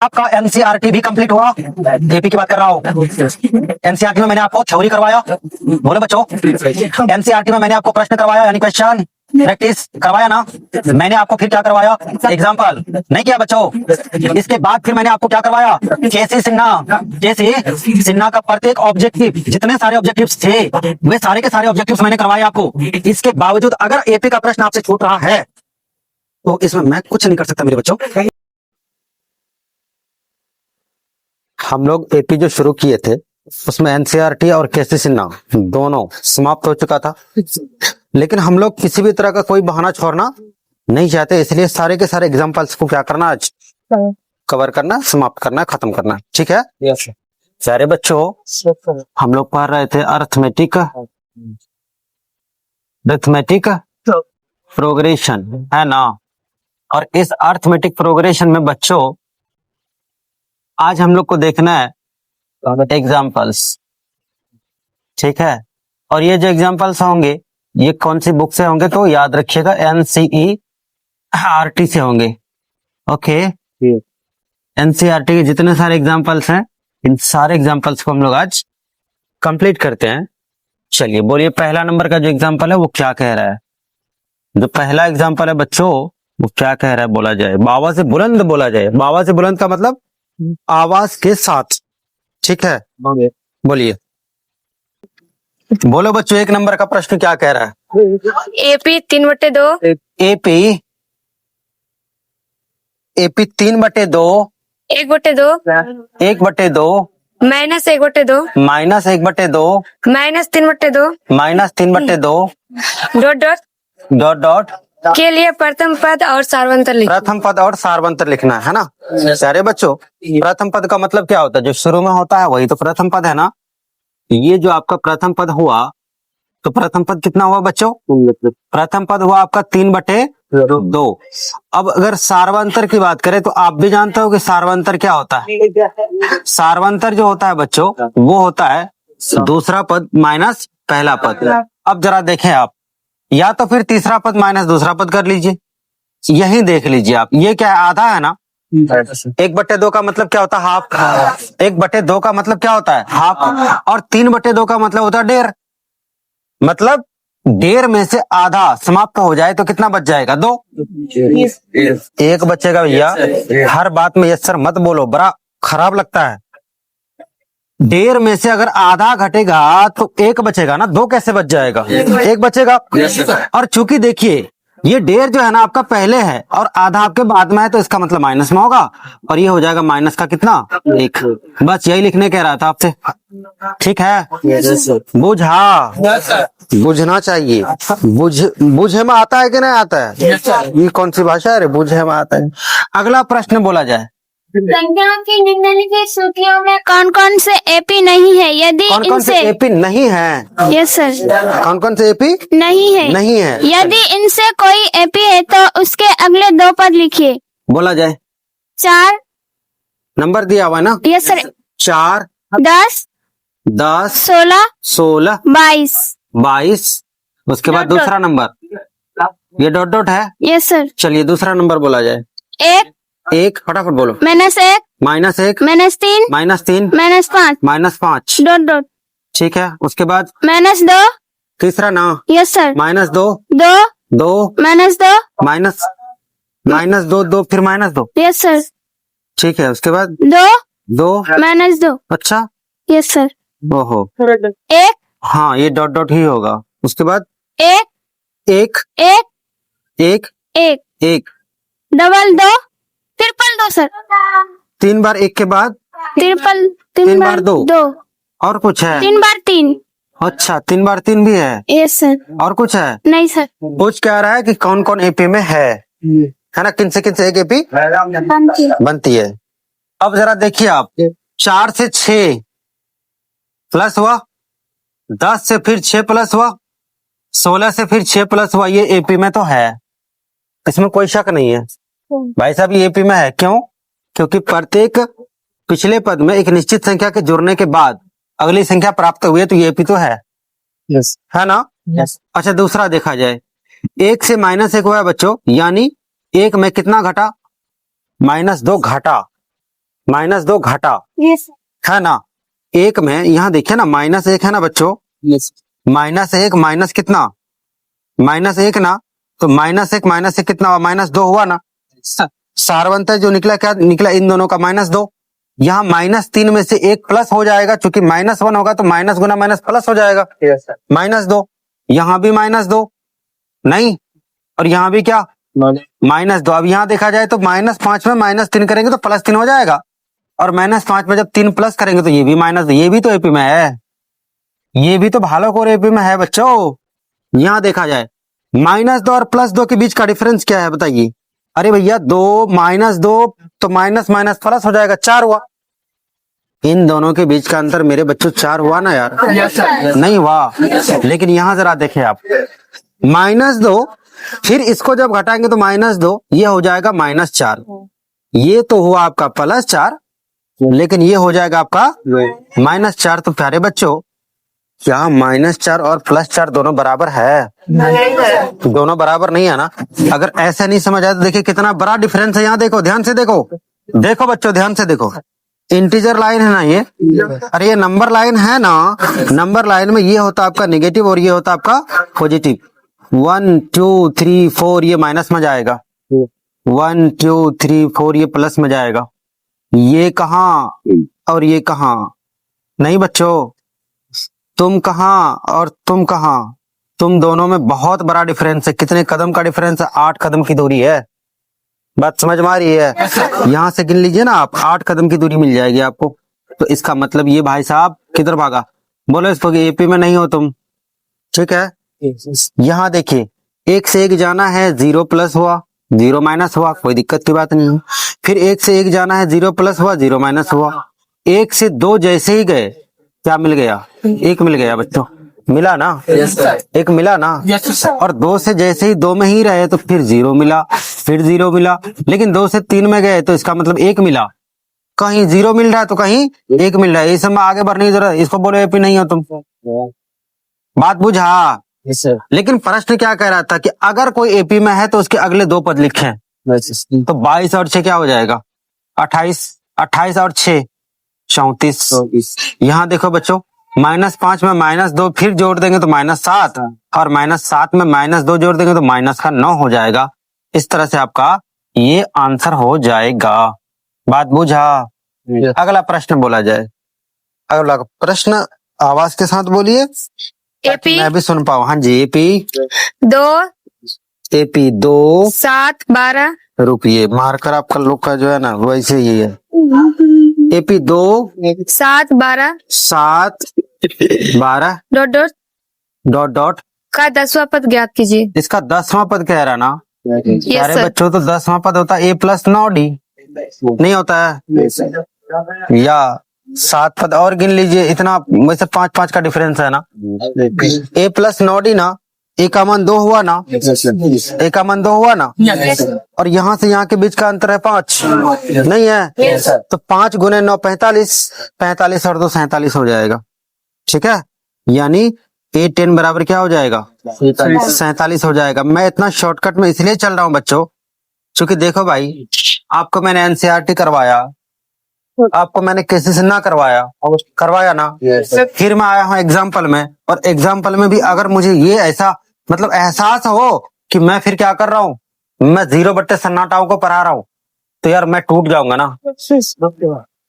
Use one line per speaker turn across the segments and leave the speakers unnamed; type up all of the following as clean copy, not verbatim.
आपका एनसीईआरटी भी कंप्लीट हुआ। एपी की बात कर रहा हूँ। एनसीईआरटी में मैंने आपको थ्योरी करवाया, बोले बच्चों। एनसीईआरटी में मैंने आपको प्रश्न करवाया, यानी क्वेश्चन प्रैक्टिस करवाया ना। मैंने आपको फिर क्या करवाया, एग्जाम्पल नहीं किया बच्चों। इसके बाद फिर मैंने आपको क्या करवाया, केसी सिन्हा का प्रत्येक ऑब्जेक्टिव, जितने सारे ऑब्जेक्टिव्स थे वे सारे के सारे ऑब्जेक्टिव्स मैंने करवाए आपको। इसके बावजूद अगर एपी का प्रश्न आपसे छूट रहा है तो इसमें मैं कुछ नहीं कर सकता मेरे बच्चों। हम लोग एपी जो शुरू किए थे उसमें एनसीईआरटी और केसी सिन्हा दोनों समाप्त हो चुका था, लेकिन हम लोग किसी भी तरह का कोई बहाना छोड़ना नहीं चाहते, इसलिए सारे के सारे एग्जाम्पल्स को क्या करना, आज कवर करना, समाप्त करना, खत्म करना। ठीक है सारे बच्चों, हम लोग पढ़ रहे थे अर्थमेटिक प्रोग्रेशन, है ना। और इस अर्थमेटिक प्रोग्रेशन में बच्चों आज हम लोग को देखना है एग्जाम्पल्स। ठीक है, और ये जो एग्जाम्पल्स होंगे ये कौन सी बुक से होंगे, तो याद रखिएगा एनसीईआरटी से होंगे। ओके, एनसीईआरटी के जितने सारे एग्जाम्पल्स हैं इन सारे एग्जाम्पल्स को हम लोग आज कंप्लीट करते हैं। चलिए बोलिए, पहला नंबर का जो एग्जाम्पल है वो क्या कह रहा है। जो पहला एग्जाम्पल है बच्चों वो क्या कह रहा है, बोला जाए बाबा से बुलंद बोला जाए। बाबा से बुलंद का मतलब आवाज के साथ। ठीक है, बोलिए, बोलो बच्चों, एक नंबर का प्रश्न क्या कह रहा है।
एपी 3/2,
एपी 3/2,
1/2,
1/2,
-1/2,
-1/2,
-3/2,
-3/2,
डॉट के लिए प्रथम पद और सार्वंतर लिखिए।
प्रथम पद और सार्वंतर लिखना है ना। सारे बच्चों, प्रथम पद का मतलब क्या होता है, जो शुरू में होता है वही तो प्रथम पद है ना। ये जो आपका प्रथम पद हुआ, तो प्रथम पद कितना हुआ बच्चों, प्रथम पद हुआ आपका 3/2। अब अगर सार्वंतर की बात करें तो आप भी जानते हो कि सार्वंतर क्या होता है। सार्वंतर जो होता है बच्चों वो होता है दूसरा पद माइनस पहला पद। अब जरा देखें आप, या तो फिर तीसरा पद माइनस दूसरा पद कर लीजिए, यही देख लीजिए आप। ये क्या है, आधा है ना। 1/2 का मतलब क्या होता है, हाफ। 1/2 का मतलब क्या होता है, हाफ। और 3/2 का मतलब होता है डेढ़। मतलब डेढ़ में से आधा समाप्त हो जाए तो कितना बच जाएगा, 2। एक बचेगा भैया। हर बात में यस सर मत बोलो, बड़ा खराब लगता है। डेढ़ में से अगर आधा घटेगा तो एक बचेगा ना, 2 कैसे बच जाएगा, एक बचेगा। और चूंकि देखिए ये डेढ़ जो है ना आपका पहले है और आधा आपके बाद में है, तो इसका मतलब माइनस में होगा, और ये हो जाएगा माइनस का कितना, 1। बस यही लिखने कह रहा था आपसे। ठीक है, बुझा, बुझना चाहिए। बुझे में आता है कि नहीं आता है, ये कौन सी भाषा है, बुझे में आता है। अगला प्रश्न बोला जाए,
संख्याओं की निम्नलिखित सूचियों में कौन कौन से एपी नहीं है, यदि
कौन कौन से एपी नहीं है।
यस सर,
कौन कौन से एपी
नहीं है,
नहीं है।
यदि इनसे कोई एपी है तो उसके अगले 2 पद लिखिए।
बोला जाए,
4,
नंबर दिया हुआ है ना।
Yes sir,
4,
10,
10,
16,
16,
22,
22। उसके बाद
डॉट
दूसरा नंबर, ये डॉट डॉट है।
यस सर,
चलिए दूसरा नंबर बोला जाए,
1,
1, फटाफट बोलो।
-1,
-1,
-3,
-3,
-5,
-5।
डॉट।
ठीक है, उसके बाद
-2,
तीसरा ना,
यस सर,
-2,
2,
2,
-2,
-2, फिर -2।
यस सर,
ठीक है, उसके बाद
2,
2,
-2,
अच्छा,
यस सर,
ओहो,
1,
हाँ ये डॉट डॉट ही होगा। उसके बाद
1,
1,
1,
1,
1,
1,
2, 2 सर,
3 बार 1 के बाद
3 बार 2,
और कुछ है,
3 बार 3,
अच्छा 3 बार 3 भी है,
यस सर,
और कुछ है।
नहीं सर,
पूछ क्या रहा है कि कौन कौन एपी में है ना, किन से एक एपी बनती है। अब जरा देखिए आप, 4 से 6 प्लस हुआ, 10 से फिर 6 प्लस हुआ, 16 से फिर 6 प्लस हुआ, ये एपी में तो है, इसमें कोई शक नहीं है भाई साहब, ये एपी में है। क्यों, क्योंकि प्रत्येक पिछले पद में एक निश्चित संख्या के जुड़ने के बाद अगली संख्या प्राप्त हुई है, तो ये एपी तो है, है ना। अच्छा दूसरा देखा जाए, 1 से -1 हुआ है बच्चों, यानी 1 में कितना घटा, -2 घटा। -2 घटा,
यस
है ना। एक में यहाँ देखिए ना -1 है ना बच्चों, -1 माइनस कितना, -1 ना, तो -1 कितना हुआ, -2 हुआ ना। सारवंत जो निकला, क्या निकला, इन दोनों का -2। यहाँ -3 में से एक प्लस हो जाएगा, क्योंकि -1 होगा तो माइनस गुना माइनस प्लस हो जाएगा, -2। यहाँ भी -2 नहीं, और यहाँ भी क्या, -2। अब यहाँ देखा जाए तो -5 में -3 करेंगे तो +3 हो जाएगा, और -5 में जब 3 प्लस करेंगे तो ये भी माइनस, ये भी तो एपी में है, ये भी तो भालोक और एपी में है बच्चों। यहाँ देखा जाए -2 और +2 के बीच का डिफरेंस क्या है बताइए। अरे भैया 2 -2 तो माइनस माइनस प्लस हो जाएगा, 4 हुआ। इन दोनों के बीच का अंतर मेरे बच्चों 4 हुआ ना यार, नहीं हुआ। लेकिन यहाँ जरा देखें आप, -2 फिर इसको जब घटाएंगे तो -2, ये हो जाएगा -4, ये तो हुआ आपका +4, लेकिन ये हो जाएगा आपका -4। तो प्यारे बच्चों, क्या -4 और +4 दोनों बराबर है? दोनों बराबर नहीं है ना। अगर ऐसे नहीं समझ आया तो देखिए कितना बड़ा डिफरेंस है। यहाँ देखो, ध्यान से देखो, देखो बच्चों ध्यान से देखो, इंटीजर लाइन है ना ये, अरे ये नंबर लाइन है ना, नंबर लाइन में ये होता आपका नेगेटिव और ये होता आपका पॉजिटिव। 1 2 3 4 ये माइनस में जाएगा, 1 2 3 4 ये प्लस में जाएगा। ये कहाँ और ये कहाँ, नहीं बच्चों, तुम कहाँ और तुम कहाँ, तुम दोनों में बहुत बड़ा डिफरेंस है। कितने कदम का डिफरेंस है? 8 कदम की दूरी है। बात समझ में आ रही है? यहाँ से गिन लीजिए ना आप, 8 कदम की दूरी मिल जाएगी आपको। तो इसका मतलब ये भाई साहब किधर भागा, बोलो इसको कि एपी में नहीं हो तुम, ठीक है। यहाँ देखिए, 1 से 1 जाना है, 0 प्लस हुआ, 0 माइनस हुआ, कोई दिक्कत की बात नहीं है। फिर 1 से 1 जाना है, 0 प्लस हुआ, 0 माइनस हुआ। 1 से 2 जैसे ही गए, क्या मिल गया? 1 मिल गया बच्चों, मिला ना, एक मिला ना। और 2 से जैसे ही 2 में ही रहे तो फिर 0 मिला, फिर 0 मिला। लेकिन 2 से 3 में गए तो इसका मतलब 1 मिला। कहीं 0 मिल रहा है तो कहीं 1 मिल रहा है, इस समय आगे बढ़ने की जरूरत, इसको बोलो एपी नहीं हो तुम। बात बुझा? लेकिन प्रश्न क्या कह रहा था कि अगर कोई एपी में है तो उसके अगले 2 पद लिखें, तो 22 और 6 क्या हो जाएगा? 28, 28 और 6 34। यहाँ देखो बच्चों, -5 में -2 फिर जोड़ देंगे तो -7, और -7 में -2 जोड़ देंगे तो -9 हो जाएगा। इस तरह से आपका ये आंसर हो जाएगा। बात बुझा? अगला प्रश्न बोला जाए, अगला प्रश्न आवाज के साथ बोलिए,
एपी
मैं भी सुन पाऊं। हाँ जी, एपी
2 7 12
रुकिए, मार्कर आपका लोग का जो है ना वैसे ही है। एपी 2
7 12
7 12
डॉट
डॉट
का 10वां पद ज्ञात कीजिए।
इसका 10वां पद कह रहा ना।
यस
अरे
सर।
बच्चों, तो 10वां पद होता है a+9d, नहीं होता है? या 7 पद और गिन लीजिए, इतना वैसे 5-5 का डिफरेंस है ना। a+9d ना, a का मान 2 हुआ ना, a का मान 2 हुआ ना, और यहाँ से यहाँ के बीच का अंतर है 5, नहीं है? तो 5 गुने 9 45, 45 और 2 47 हो जाएगा, ठीक है। यानी A10 बराबर क्या हो जाएगा? 47 हो जाएगा। मैं इतना शॉर्टकट में इसलिए चल रहा हूँ बच्चों, क्योंकि देखो भाई, आपको मैंने एनसीईआरटी करवाया, आपको मैंने किसी से ना करवाया ना। फिर मैं आया हूँ एग्जाम्पल में, और एग्जाम्पल में भी अगर मुझे ये ऐसा मतलब एहसास हो कि मैं फिर क्या कर रहा हूँ, मैं 0 बट्टे सन्नाटाओं को पढ़ा रहा हूँ, तो यार मैं टूट जाऊंगा ना,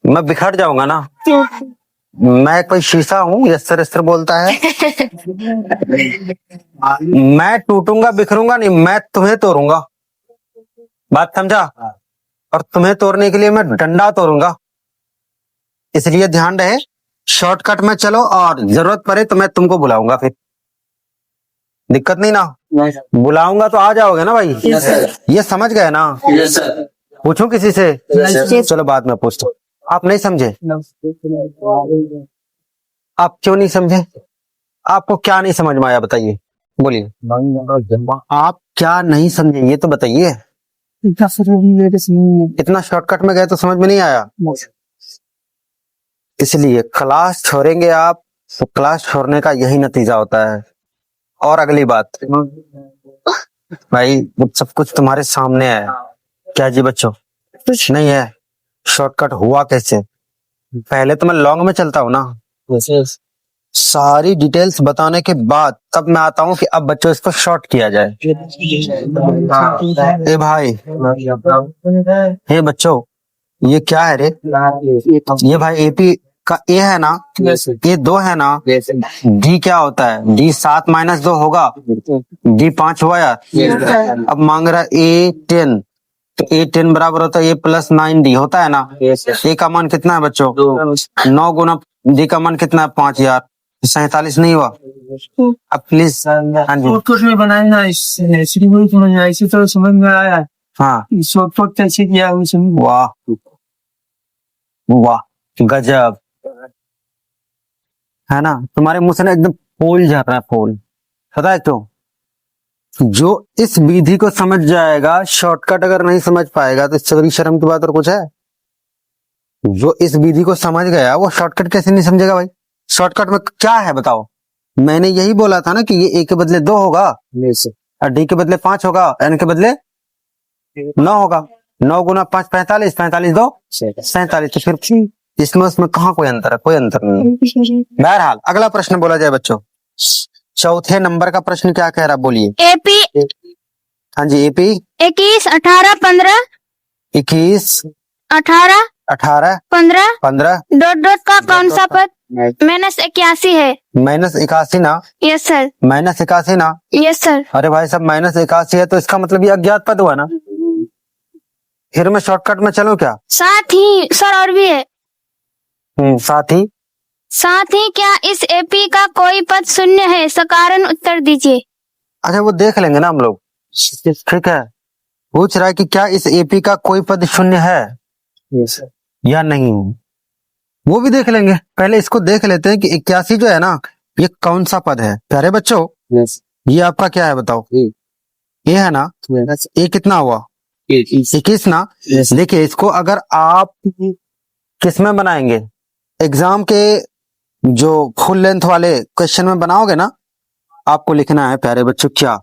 मैं बिखर जाऊंगा ना। मैं कोई शीशा हूँ, यस्तर बोलता है। मैं टूटूंगा बिखरूंगा नहीं, मैं तुम्हें तोड़ूंगा। बात समझा? और तुम्हें तोड़ने के लिए मैं डंडा तोड़ूंगा। इसलिए ध्यान रहे, शॉर्टकट में चलो, और जरूरत पड़े तो मैं तुमको बुलाऊंगा, फिर दिक्कत नहीं ना, बुलाऊंगा तो आ जाओगे ना भाई। ये समझ गए ना? पूछूं किसी से? चलो बाद में पूछता हूँ। आप नहीं समझे? आप क्यों नहीं समझे? आपको क्या नहीं समझ में आया बताइए, बोलिए। आप क्या नहीं समझे ये तो बताइए। इतना शॉर्टकट में गए तो समझ में नहीं आया। इसलिए क्लास छोड़ेंगे आप, तो क्लास छोड़ने का यही नतीजा होता है। और अगली बात भाई, सब कुछ तुम्हारे सामने है। क्या जी बच्चों? कुछ नहीं है, शॉर्टकट हुआ कैसे। पहले तो मैं लॉन्ग में चलता हूँ ना, सारी डिटेल्स बताने के बाद तब मैं आता हूँ कि अब बच्चों इसको शॉर्ट किया जाए। ए भाई, हे बच्चों, ये क्या है रे? ये भाई एपी का ए है ना, ये 2 है ना, डी क्या होता है? डी 7 - 2 होगा, डी 5 हुआ यार। अब मांग रहा ए 10, तो ए 10 बराबर होता है ए प्लस 9 डी होता है ना। ए का मान कितना है बच्चों? 9 गुना डी का मान कितना है? 5 यार, 47 नहीं हुआ। अब प्लीज, हाँ जी,
शॉर्टकट में बनाया ना, इसलिए वही समझ में आया, इसी तरह समझ में आया।
हाँ,
शॉर्टकट कैसे किया है समझ।
वाह वाह, गजब है ना। तुम्हारे मुंह से ना एकदम फूल झड़ रहा है, फूल। पता है क्यों? जो इस विधि को समझ जाएगा, शॉर्टकट अगर नहीं समझ पाएगा तो इससे बड़ी शर्म की बात और कुछ है? जो इस विधि को समझ गया वो शॉर्टकट कैसे नहीं समझेगा भाई? शॉर्टकट में क्या है बताओ? मैंने यही बोला था ना कि ये ए के बदले 2 होगा और डी के बदले 5 होगा, एन के बदले 9 होगा। 9 गुना 5 45, 45 2 47। तो फिर इसमें उसमें कहाँ कोई अंतर है? कोई अंतर नहीं। बहरहाल अगला प्रश्न बोला जाए बच्चों। चौथे नंबर का प्रश्न क्या कह रहा, बोलिए।
एपी
हाँ जी, एपी
21 18 15
21
18
18
15
15
डॉट डॉट का कौन सा पद -81 है?
-81 ना,
यस सर,
-81 ना।
Yes sir.
अरे भाई साहब, -81 है तो इसका मतलब ये अज्ञात पद हुआ ना। फिर मैं शॉर्टकट में चलूं क्या?
साथ ही सर और भी है।
साथ ही
क्या इस एपी का कोई पद शून्य है? सकारण उत्तर दीजिए।
अच्छा, वो देख लेंगे ना हम लोग, ठीक है। पूछ रहा है कि क्या इस एपी का कोई पद शून्य है या नहीं, वो भी देख लेंगे। पहले इसको देख लेते हैं कि 81 जो है ना, ये कौन सा पद है। प्यारे बच्चों, ये आपका क्या है बताओ? ये है ना, ये कितना हुआ? 21 ना। देखिए, इसको अगर आप किस में बनाएंगे, एग्जाम के जो फुल लेंथ वाले क्वेश्चन में बनाओगे ना, आपको लिखना है प्यारे बच्चों क्या,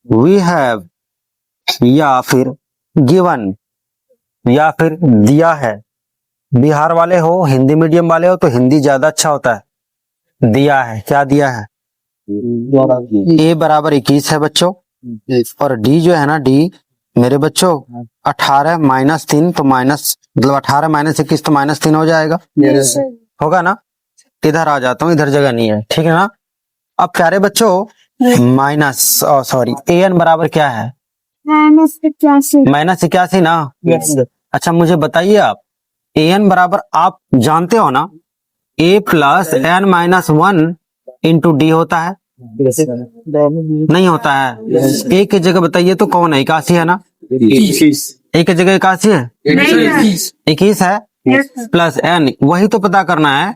वी हैव या फिर गिवन या फिर दिया है। बिहार वाले हो, हिंदी मीडियम वाले हो तो हिंदी ज्यादा अच्छा होता है। दिया है, क्या दिया है? ए बराबर 21 है बच्चों, और डी जो है ना, डी मेरे बच्चों 18 - 3 तो माइनस, मतलब 18 - 21 तो -3 हो जाएगा। होगा ना। इधर आ जाता हूँ, इधर जगह नहीं है, ठीक है ना। अब प्यारे बच्चों, माइनस सॉरी, ए एन बराबर क्या है? -81 ना। अच्छा, मुझे बताइए आप, ए एन बराबर आप जानते हो ना, ए प्लस एन -1 इंटू डी होता है, नहीं होता है। ए की जगह बताइए तो कौन है? 81 है ना। ए की जगह 81 है, 21 है प्लस एन, वही तो पता करना है।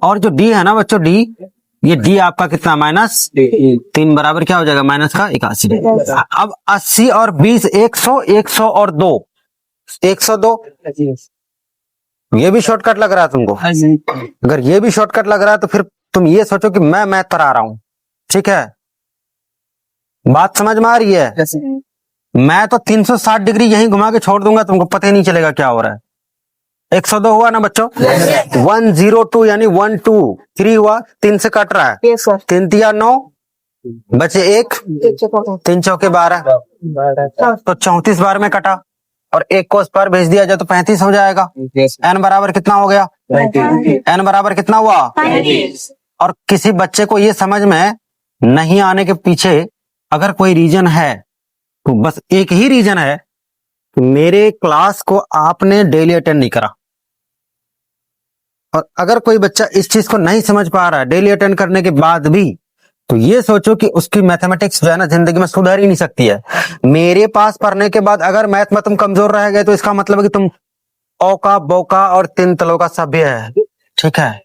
और जो डी है ना बच्चों, डी, ये डी आपका कितना? -3 बराबर क्या हो जाएगा? माइनस का 81। अब 80 और 20 100, 100 और 2 102। ये भी शॉर्टकट लग रहा है तुमको? अगर ये भी शॉर्टकट लग रहा है तो फिर तुम ये सोचो कि मैं मैथ पर आ रहा हूं, ठीक है। बात समझ में आ रही है? मैं तो 360 डिग्री यहीं घुमा के छोड़ दूंगा, तुमको पता ही नहीं चलेगा क्या हो रहा है। 102 हुआ ना बच्चों? 102 यानी 1 2 3 हुआ, 3 से कट रहा है। 3 तिया 9, बचे 1, 3 चौके 12, तो 34 बार में कटा, और 1 को उस पर भेज दिया जाए तो 35 हो जाएगा। एन बराबर कितना हो गया? एन बराबर कितना हुआ? और किसी बच्चे को ये समझ में नहीं आने के पीछे अगर कोई रीजन है तो बस एक ही रीजन है कि मेरे क्लास को आपने डेली अटेंड नहीं करा। और अगर कोई बच्चा इस चीज को नहीं समझ पा रहा है डेली अटेंड करने के बाद भी, तो ये सोचो कि उसकी मैथमेटिक्स जो है ना जिंदगी में सुधर ही नहीं सकती है। मेरे पास पढ़ने के बाद अगर मैथ में तुम कमजोर रह गए तो इसका मतलब है कि तुम औका बोका और 3 तलों का सभ्य है, ठीक है।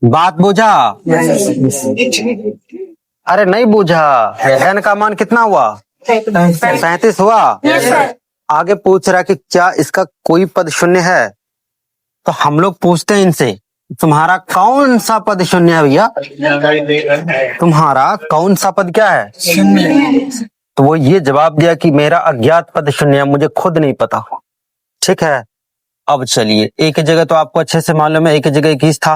बात बुझा? अरे नहीं बुझा। एन का मान कितना हुआ? 37 हुआ। आगे पूछ रहा कि क्या इसका कोई पद शून्य है, तो हम लोग पूछते हैं इनसे, तुम्हारा कौन सा पद शून्य है भैया? तुम्हारा कौन सा पद क्या है? शून्य। तो वो ये जवाब दिया कि मेरा अज्ञात पद शून्य है, मुझे खुद नहीं पता, ठीक है। अब चलिए ए की जगह तो आपको अच्छे से मालूम है, ए की जगह 21 था,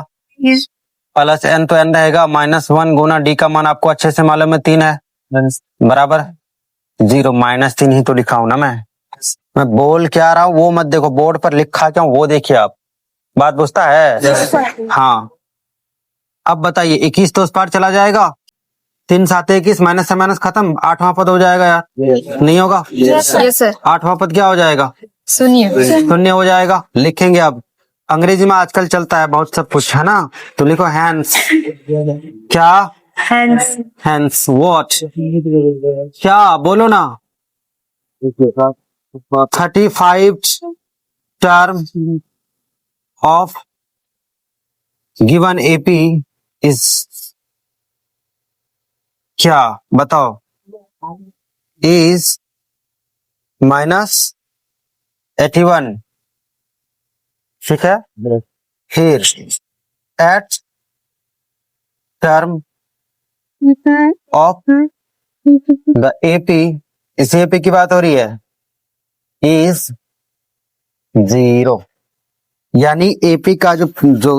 प्लस n तो n रहेगा, -1 गुना डी का मान आपको अच्छे से मालूम है 3 है, बराबर 0 -3 ही तो लिखा हूं ना मैं बोल क्या रहा हूँ वो मत देखो, बोर्ड पर लिखा क्या हूं वो देखिए आप, बात बुझता है। हाँ अब बताइए 21 तो उस पार चला जाएगा, 3 7 21 माइनस से माइनस खत्म, 8वां पद हो जाएगा यार, नहीं होगा?
Yes sir.
8वां पद क्या हो जाएगा?
शून्य।
शून्य हो जाएगा। लिखेंगे अब, अंग्रेजी में आजकल चलता है बहुत सब कुछ है ना, तो लिखो हैंस। क्या?
हैंड्स।
Hence what? क्या बोलो ना? 35 term of given AP is क्या बताओ? इज -81, ठीक है। फिर eight term of the AP, इस एपी की बात हो रही है, इज 0, यानी एपी का जो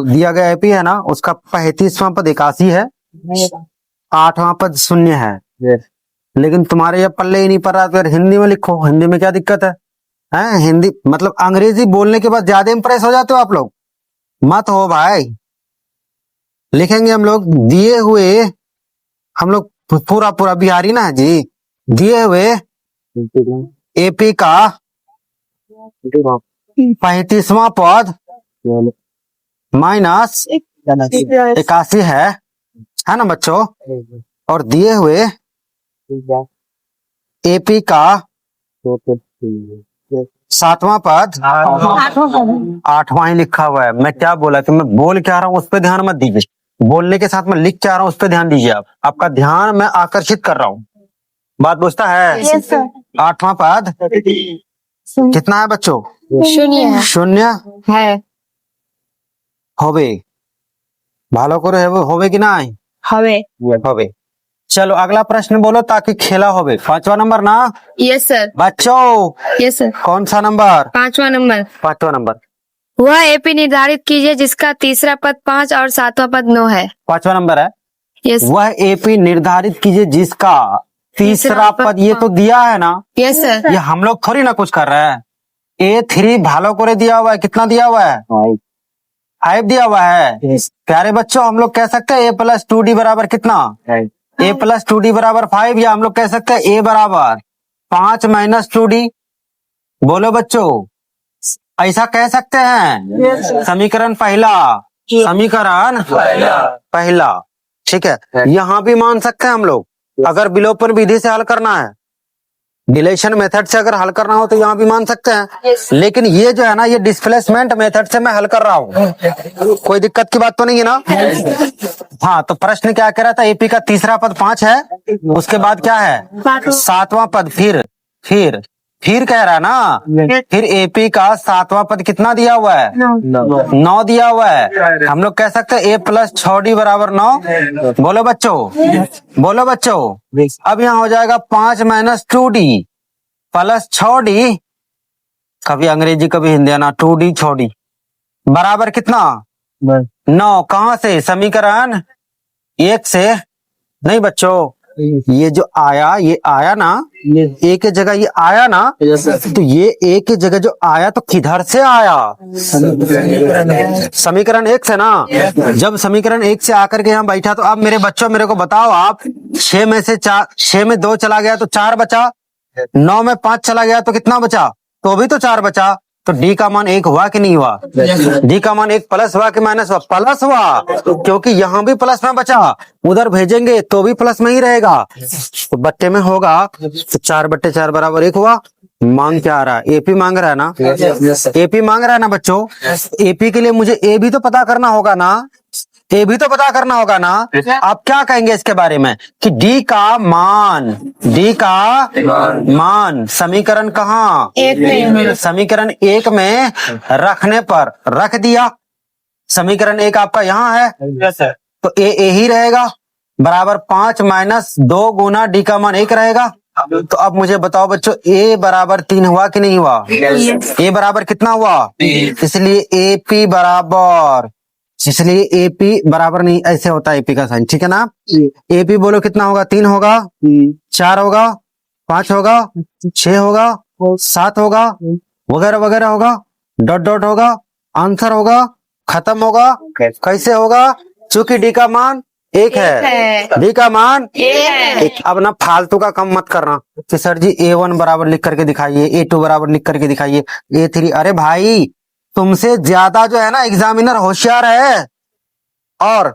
दिया गया एपी है ना उसका 35वां पद 81 है, 8वां पद 0 है। लेकिन तुम्हारे ये पल्ले ही नहीं पड़ रहा तो यार हिंदी में लिखो, हिंदी में क्या दिक्कत है? हैं हिंदी मतलब अंग्रेजी बोलने के बाद ज्यादा इंप्रेस हो जाते हो आप लोग, मत हो भाई। लिखेंगे हम लोग दिए हुए, हम लोग पूरा पूरा बिहारी ना जी, दिए हुए एपी का 35वां पद माइनस 81 है ना बच्चों, और दिए हुए एपी का 7वां पद 8वां ही लिखा हुआ है। मैं क्या बोला कि मैं बोल क्या रहा हूँ उस पर ध्यान मत दीजिए, बोलने के साथ मैं लिख क्या रहा हूँ उस पर ध्यान दीजिए आप, आपका ध्यान मैं आकर्षित कर रहा हूँ, बात बुझता है? 8वां पद कितना है बच्चों?
शून्य है।
शून्य
है।
होवे, भालो करो होवे कि ना
हवे।
होवे। चलो अगला प्रश्न बोलो ताकि खेला होवे। 5वां नंबर ना
यस सर।
बच्चों?
Yes sir.
कौन सा नंबर?
5वां नंबर।
5वां नंबर।
वह एपी निर्धारित कीजिए जिसका तीसरा पद 5 और 7वां पद 9 है।
5वां नंबर है।
यस।
वह एपी निर्धारित कीजिए जिसका तीसरा पद, ये तो दिया है ना,
यस सर।
ये हम लोग थोड़ी ना कुछ कर रहे हैं। A3 भालो करे दिया हुआ है, कितना दिया हुआ है? 5 दिया हुआ है। प्यारे बच्चों हम लोग कह सकते हैं A + 2D बराबर कितना? A + 2D बराबर 5, या हम लोग कह सकते हैं A बराबर 5 - 2D। बोलो बच्चों, ऐसा कह सकते हैं? समीकरण पहला, समीकरण पहला, ठीक है। यहाँ भी मान सकते हैं हम लोग, अगर विलोपन विधि से हल करना है, डिलेशन मेथड से अगर हल करना हो तो यहाँ भी मान सकते हैं। लेकिन ये जो है ना, ये डिस्प्लेसमेंट मेथड से मैं हल कर रहा हूँ, कोई दिक्कत की बात तो नहीं है ना? हाँ, तो प्रश्न क्या कह रहा था? एपी का तीसरा पद 5 है, उसके बाद क्या है? 7वां पद, फिर कह रहा है ना, फिर एपी का 7वां पद कितना दिया हुआ है? 9 दिया हुआ है। हम लोग कह सकते हैं A + 6D बराबर 9। बोलो बच्चों, बोलो बच्चों। अब यहाँ हो जाएगा 5 - 2D + 6D, कभी अंग्रेजी कभी हिंदी ना, 2D 6D बराबर कितना? 9। कहाँ से? समीकरण 1 से। नहीं बच्चों, ये जो आया, ये आया ना, ए की जगह ये आया ना, तो ये ए की जगह जो आया तो किधर से आया? समीकरण 1 से ना। जब समीकरण 1 से आकर के यहाँ बैठा, तो अब मेरे बच्चों मेरे को बताओ आप, 6 में से 4, 6 में 2 चला गया तो 4 बचा, 9 में 5 चला गया तो कितना बचा? तो भी तो 4 बचा। तो डी का मान 1 हुआ कि नहीं हुआ? डी का मान 1 प्लस हुआ कि माइनस हुआ? प्लस हुआ, क्योंकि यहाँ भी प्लस में बचा, उधर भेजेंगे तो भी प्लस में ही रहेगा, तो बट्टे में होगा, तो 4/4 बराबर 1 हुआ। मांग क्या आ रहा है? एपी मांग रहा है ना, एपी मांग रहा है ना बच्चों। एपी के लिए मुझे ए भी तो पता करना होगा ना, ए भी तो पता करना होगा ना। आप क्या कहेंगे इसके बारे में कि डी का मान समीकरण कहाँ? समीकरण 1 में रखने पर रख दिया, समीकरण 1 आपका यहाँ है, तो ए ही रहेगा, बराबर 5 - 2 गुना डी का मान 1 रहेगा। तो अब मुझे बताओ बच्चों, ए बराबर 3 हुआ कि नहीं हुआ? ए बराबर कितना हुआ? इसलिए एपी बराबर, इसलिए एपी बराबर नहीं, ऐसे होता है एपी का साइन, ठीक है ना? एपी बोलो कितना होगा? 3 होगा, 4 होगा, 5 होगा, 6 होगा, 7 होगा, वगैरह वगैरह होगा, डॉट डॉट होगा, आंसर होगा, खत्म होगा। कैसे होगा? चूंकि डी का मान 1 है, डी का मान 1। अब ना फालतू का कम मत करना कि सर जी A1 बराबर लिख करके दिखाइए, A2 बराबर लिख करके दिखाइए, A3। अरे भाई, तुमसे ज्यादा जो है ना एग्जामिनर होशियार है और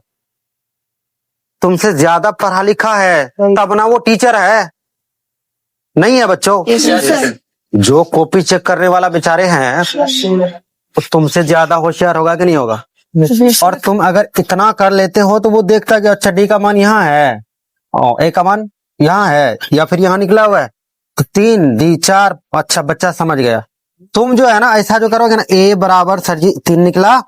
तुमसे ज्यादा पढ़ा लिखा है, तब ना वो टीचर है, नहीं है बच्चों। जो कॉपी चेक करने वाला बेचारे हैं, वो तुमसे ज्यादा होशियार होगा कि नहीं होगा? और तुम अगर इतना कर लेते हो तो वो देखता है कि अच्छा डी का मान यहाँ है और ए का मान यहाँ है या फिर यहाँ निकला हुआ है, तो 3 डी 4, अच्छा बच्चा समझ गया। तुम जो है ना ऐसा जो करोगे ना, ए बराबर सर जी 3 निकला,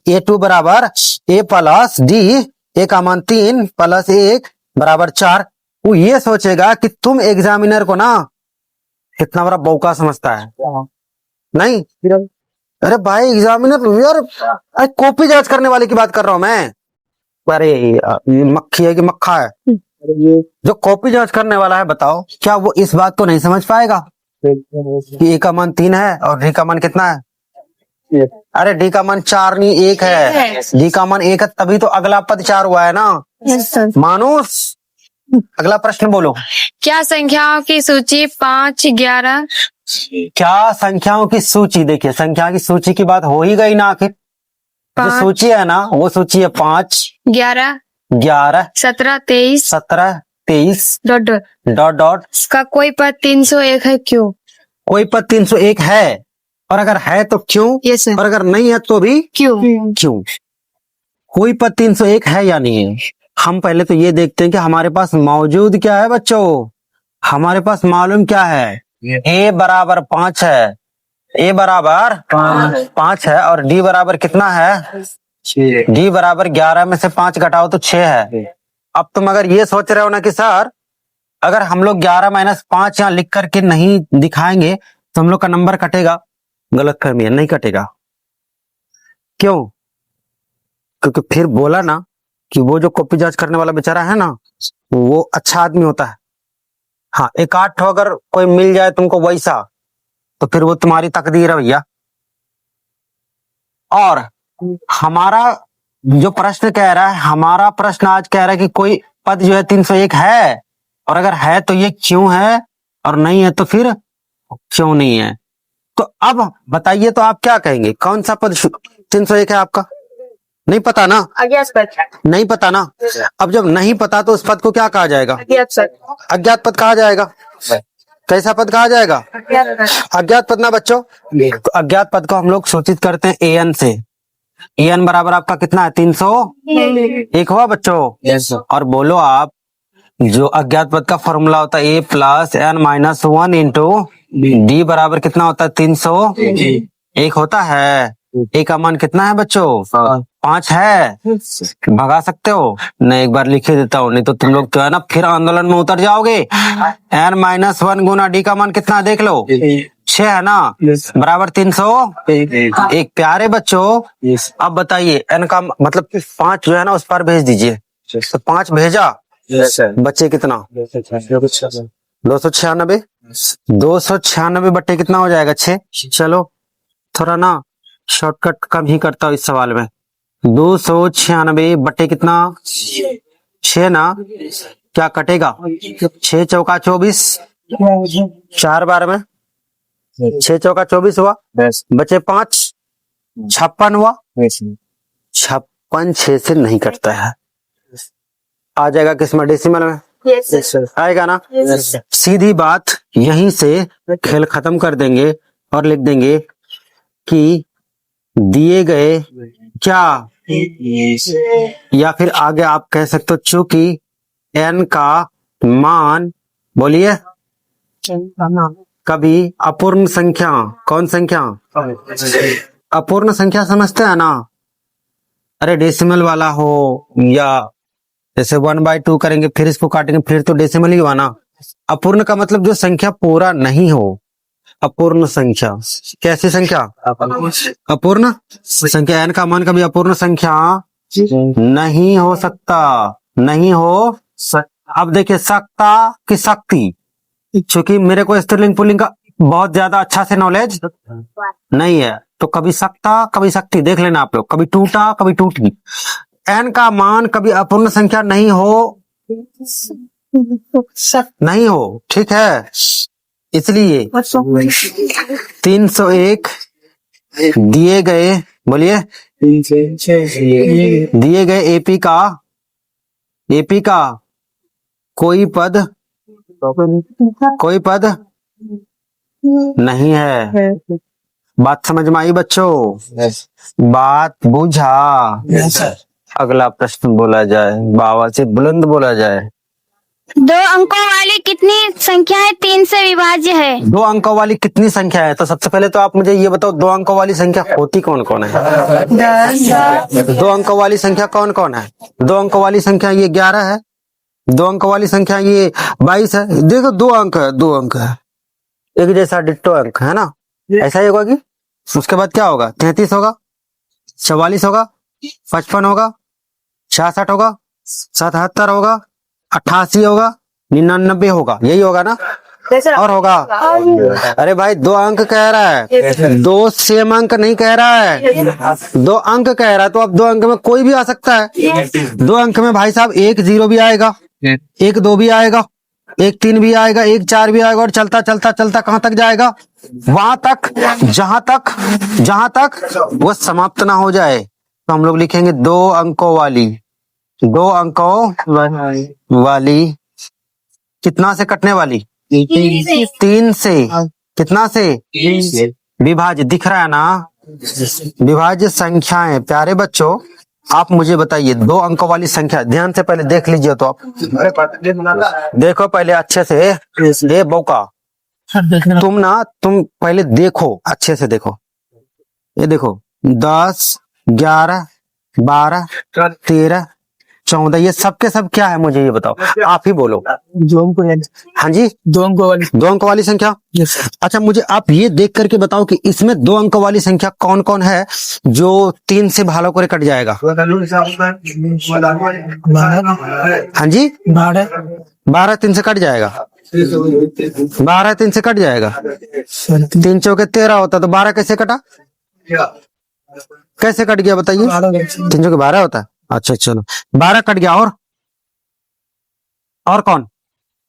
A2 बराबर ए प्लस डी, ए का मान 3 प्लस 1 बराबर 4, वो ये सोचेगा कि तुम एग्जामिनर को ना कितना बड़ा बौका समझता है, नहीं? अरे भाई एग्जामिनर यार, कॉपी जांच करने वाले की बात कर रहा हूं मैं। अरे ये मक्खी है कि मक्खा है? जो कॉपी जांच करने वाला है, बताओ क्या वो इस बात को नहीं समझ पाएगा कि ए का मान 3 है और डी का मान कितना है? अरे डी का मान 4 नहीं 1 है, डी का मान 1 है, तभी तो अगला पद 4 हुआ है ना। मानुस, अगला प्रश्न बोलो।
क्या संख्याओं की सूची 5, 11?
क्या संख्याओं की सूची? देखिए संख्या की सूची की बात हो ही गई ना, आखिर जो
5,
सूची है ना वो सूची है 5,
11,
11,
17, 23
17, 23
डॉट डॉट।
Dot dot.
इसका कोई पद 301 है, क्यों?
कोई पद 301 है, और अगर है तो क्यों?
Yes sir.
और अगर नहीं है तो भी
क्यों?
क्यों? कोई पद 301 है या नहीं है, हम पहले तो ये देखते हैं कि हमारे पास मौजूद क्या है बच्चों। हमारे पास मालूम क्या है? ए बराबर 5 है, ए बराबर 5 है, और डी बराबर कितना है? 6। डी बराबर 11 में से 5 घटाओ तो 6 है। अब तुम अगर ये सोच रहे हो ना कि सर अगर हम लोग 11 माइनस 5 यहाँ लिख करके नहीं दिखाएंगे तो हम लोग का नंबर कटेगा, गलतफहमी है, नहीं कटेगा। क्यों? क्योंकि फिर बोला ना कि वो जो कॉपी जांच करने वाला बेचारा है ना, वो अच्छा आदमी होता है। हाँ, एक आठ अगर कोई मिल जाए तुमको वैसा, तो फिर वो तुम्हारी तकदीर है भैया। और हमारा जो प्रश्न कह रहा है, हमारा प्रश्न आज कह रहा है कि कोई पद जो है 301 है, और अगर है तो ये क्यों है, और नहीं है तो फिर क्यों नहीं है। तो अब बताइए, तो आप क्या कहेंगे? कौन सा पद 301 है आपका? नहीं पता ना? नहीं पता ना? अब जब नहीं पता तो उस पद को क्या कहा जाएगा? अज्ञात पद कहा जाएगा। कैसा पद कहा जाएगा? अज्ञात पद ना बच्चों। तो अज्ञात पद को हम लोग सूचित करते हैं AN से। AN बराबर आपका कितना है? 301 हुआ बच्चों। और बोलो आप, जो अज्ञात पद का फॉर्मूला होता है A plus N minus 1 into D बराबर कितना होता है? 301 होता है। ए का मान कितना है बच्चों? 5 है। भगा सकते हो? नहीं, एक बार लिख ही देता हूँ, नहीं तो तुम लोग तो है ना फिर आंदोलन में उतर जाओगे। N माइनस 1 गुना डी का मान कितना देख लो, 6 है ना, बराबर 301। प्यारे बच्चों, अब बताइए N का मतलब 5 जो है ना उस पर भेज दीजिए। तो 5 भेजा, बच्चे कितना? 296। 296 बट्टे कितना हो जाएगा? 6। चलो थोड़ा ना शॉर्टकट कम ही करता हूँ इस सवाल में। 296 बट्टे कितना? 6 ना, क्या कटेगा? 6 चौका 24, 4 बार में 6 चौका 24 हुआ, बचे 5, 56 हुआ। 56 6 से नहीं कटता है, आ जाएगा किसमें? डेसिमल में। आएगा ना? सीधी बात, यहीं से खेल खत्म कर देंगे और लिख देंगे कि दिए गए क्या, या फिर आगे आप कह सकते हो चूंकि N का मान, बोलिए, कभी अपूर्ण संख्या, कौन संख्या? अपूर्ण संख्या समझते हैं ना? अरे डेसिमल वाला हो या जैसे 1/2 करेंगे फिर इसको काटेंगे, फिर तो डेसिमल ही हुआ ना। अपूर्ण का मतलब जो संख्या पूरा नहीं हो, अपूर्ण संख्या। कैसी संख्या? अपूर्ण संख्या। n का मान कभी अपूर्ण संख्या नहीं हो सकता, नहीं हो अब देखिए सकता कि शक्ति, क्योंकि मेरे को स्त्रीलिंग पुल्लिंग का बहुत ज्यादा अच्छा से नॉलेज नहीं है, तो कभी सकता कभी शक्ति देख लेना आप लोग, कभी टूटा कभी टूटी। n का मान कभी अपूर्ण संख्या नहीं हो, नहीं हो, ठीक है। इसलिए 301 दिए गए, बोलिए, दिए गए एपी का कोई पद नहीं है। बात समझ में आई बच्चों? बात बुझा? अगला प्रश्न बोला जाए, बाबा से बुलंद बोला जाए।
2 अंकों वाली कितनी संख्याएं 3 से विभाज्य है?
2 अंकों वाली कितनी संख्या है? तो सबसे पहले तो आप मुझे ये बताओ, 2 अंकों वाली संख्या होती कौन कौन है? 2 अंकों वाली संख्या कौन कौन है? 2 अंकों वाली संख्या ये 11 है, 2 अंकों वाली संख्या ये 22 है। देखो 2 अंक है, 2 अंक है, एक जैसा डिट्टो अंक है ना, ऐसा ही होगा कि उसके बाद क्या होगा? 33 होगा, 44 होगा, 55 होगा, 66 होगा, 77 होगा, 88 होगा, 99 होगा, यही होगा ना? और होगा? अरे भाई 2 अंक कह रहा है, 2 सेम अंक नहीं कह रहा है, 2 अंक कह रहा है, तो अब 2 अंक में कोई भी आ सकता है। 2 अंक में भाई साहब 1 0 भी आएगा, 1 2 भी आएगा, 1 3 भी आएगा, 1 4 भी आएगा, और चलता चलता चलता कहां तक जाएगा? वहां तक जहां तक वो समाप्त ना हो जाए। तो हम लोग लिखेंगे 2 अंकों वाली, 2 अंकों वाली कितना से कटने वाली? 3 से। कितना से? विभाज्य। दिख रहा है ना? विभाज्य संख्याएं। प्यारे बच्चों आप मुझे बताइए, 2 अंकों वाली संख्या ध्यान से पहले देख लीजिए, तो आप देखो पहले अच्छे से। ये बौका तुम पहले देखो, अच्छे से देखो। ये देखो 10 11 12 13 14, ये सब के सब क्या है मुझे ये बताओ, आप ही बोलो।
2 अंक वाली।
हाँ जी,
2 अंक वाली।
2 अंक वाली संख्या। अच्छा मुझे आप ये देख करके बताओ कि इसमें 2 अंक वाली संख्या कौन कौन है जो 3 से भाला को कट जाएगा? हाँ जी, 12 3 से कट जाएगा, 12 3 से कट जाएगा। 3 चौके 13 होता, तो 12 कैसे कटा? कैसे कट गया बताइए? 3 चौके 12 होता है। अच्छा चलो 12 कट गया, और कौन?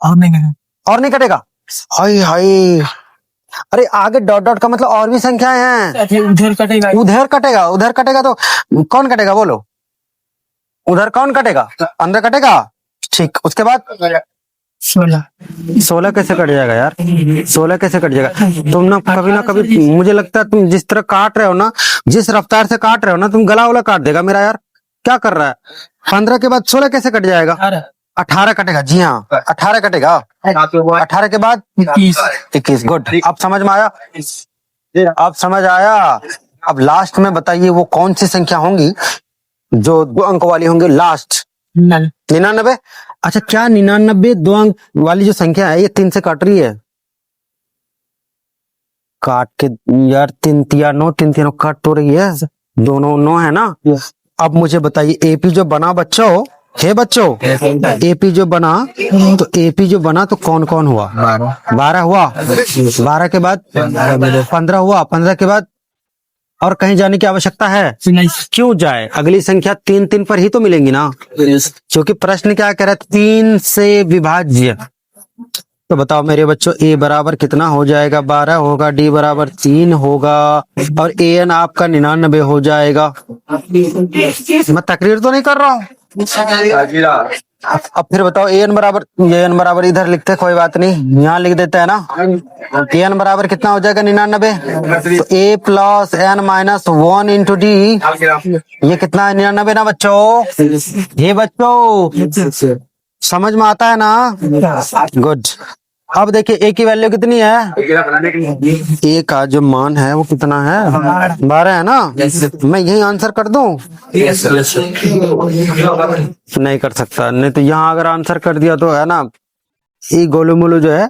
और नहीं
कटेगा? हाय हाय, अरे आगे डॉट डॉट का मतलब और भी संख्याएं हैं।
उधर कटेगा,
उधर कटेगा तो कौन कटेगा बोलो? उधर कौन कटेगा? अंदर कटेगा। ठीक, उसके बाद 16 कैसे कट जाएगा यार? 16 कैसे कट जाएगा? तुम ना कभी मुझे लगता है तुम जिस तरह काट रहे हो ना, जिस रफ्तार से काट रहे हो ना, तुम गला उला काट देगा मेरा यार। क्या कर रहा है? 15 के बाद 16 कैसे कट जाएगा? 18 कटेगा। जी हाँ 18 कटेगा। 18 के बाद 21। गुड, अब समझ में आया? अब समझ आया। अब लास्ट में बताइए वो कौन सी संख्या होंगी जो 2 अंक वाली होंगी? लास्ट 99। अच्छा क्या 99 2 अंक वाली जो संख्या है ये 3 से काट रही है? काट के यार 3 3 9, 3 3 काट तो रही है, दोनों 9 है ना। अब मुझे बताइए एपी जो बना बच्चों, हे बच्चों, एपी जो बना, तो एपी जो बना तो कौन कौन हुआ? 12 हुआ, 12 के बाद 15 हुआ, 15 के बाद और कहीं जाने की आवश्यकता है? क्यों जाए? अगली संख्या 3 3 पर ही तो मिलेंगी ना, क्योंकि प्रश्न क्या कह रहा है? 3 से विभाज्य। तो बताओ मेरे बच्चों ए बराबर कितना हो जाएगा? 12 होगा, डी बराबर 3 होगा, और ए एन आपका 99 हो जाएगा। मैं तकरीर तो नहीं कर रहा हूँ। अब फिर बताओ ए एन बराबर इधर लिखते, कोई बात नहीं, यहाँ लिख देते है ना। ए एन बराबर कितना हो जाएगा? 99। तो A plus N minus 1 into D, ये कितना है? 99 ना बच्चों? ये बच्चों समझ में आता है ना? गुड। अब देखिए ए की वैल्यू कितनी है? ए का जो मान है वो कितना है? 12 है ना। मैं यही आंसर कर दूं? नहीं कर सकता, नहीं तो यहाँ अगर आंसर कर दिया तो है ना ये गोलू मोलू जो है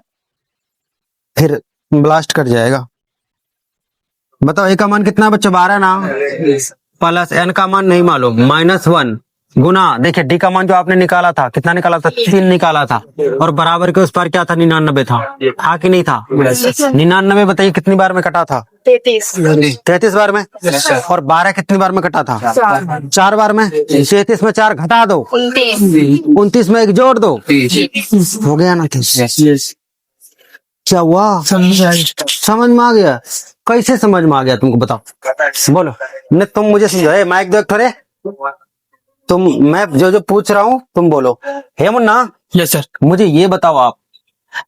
फिर ब्लास्ट कर जाएगा। बताओ ए का मान कितना बच्चा 12 ना, प्लस एन का मान नहीं मालूम -1 गुना, देखिए डी का मान जो आपने निकाला था कितना निकाला था, 3 निकाला था, और बराबर के उस पर क्या था, 99 था कि नहीं था? 99 बताइए कितनी बार में कटा था? 33 बार में। और 12 कितनी बार में कटा था? 4 बार में। 33 में 4 घटा दो, 29 में 1 जोड़ दो, हो गया ना? क्या हुआ? समझ में आ गया? कैसे समझ में आ गया तुमको, बताओ बोलो। नहीं तुम मुझे समझाओ, माइक दो एक थोड़े, तुम मैं जो पूछ रहा हूँ तुम बोलो। हे मुन्ना।
Yes sir.
मुझे ये बताओ आप,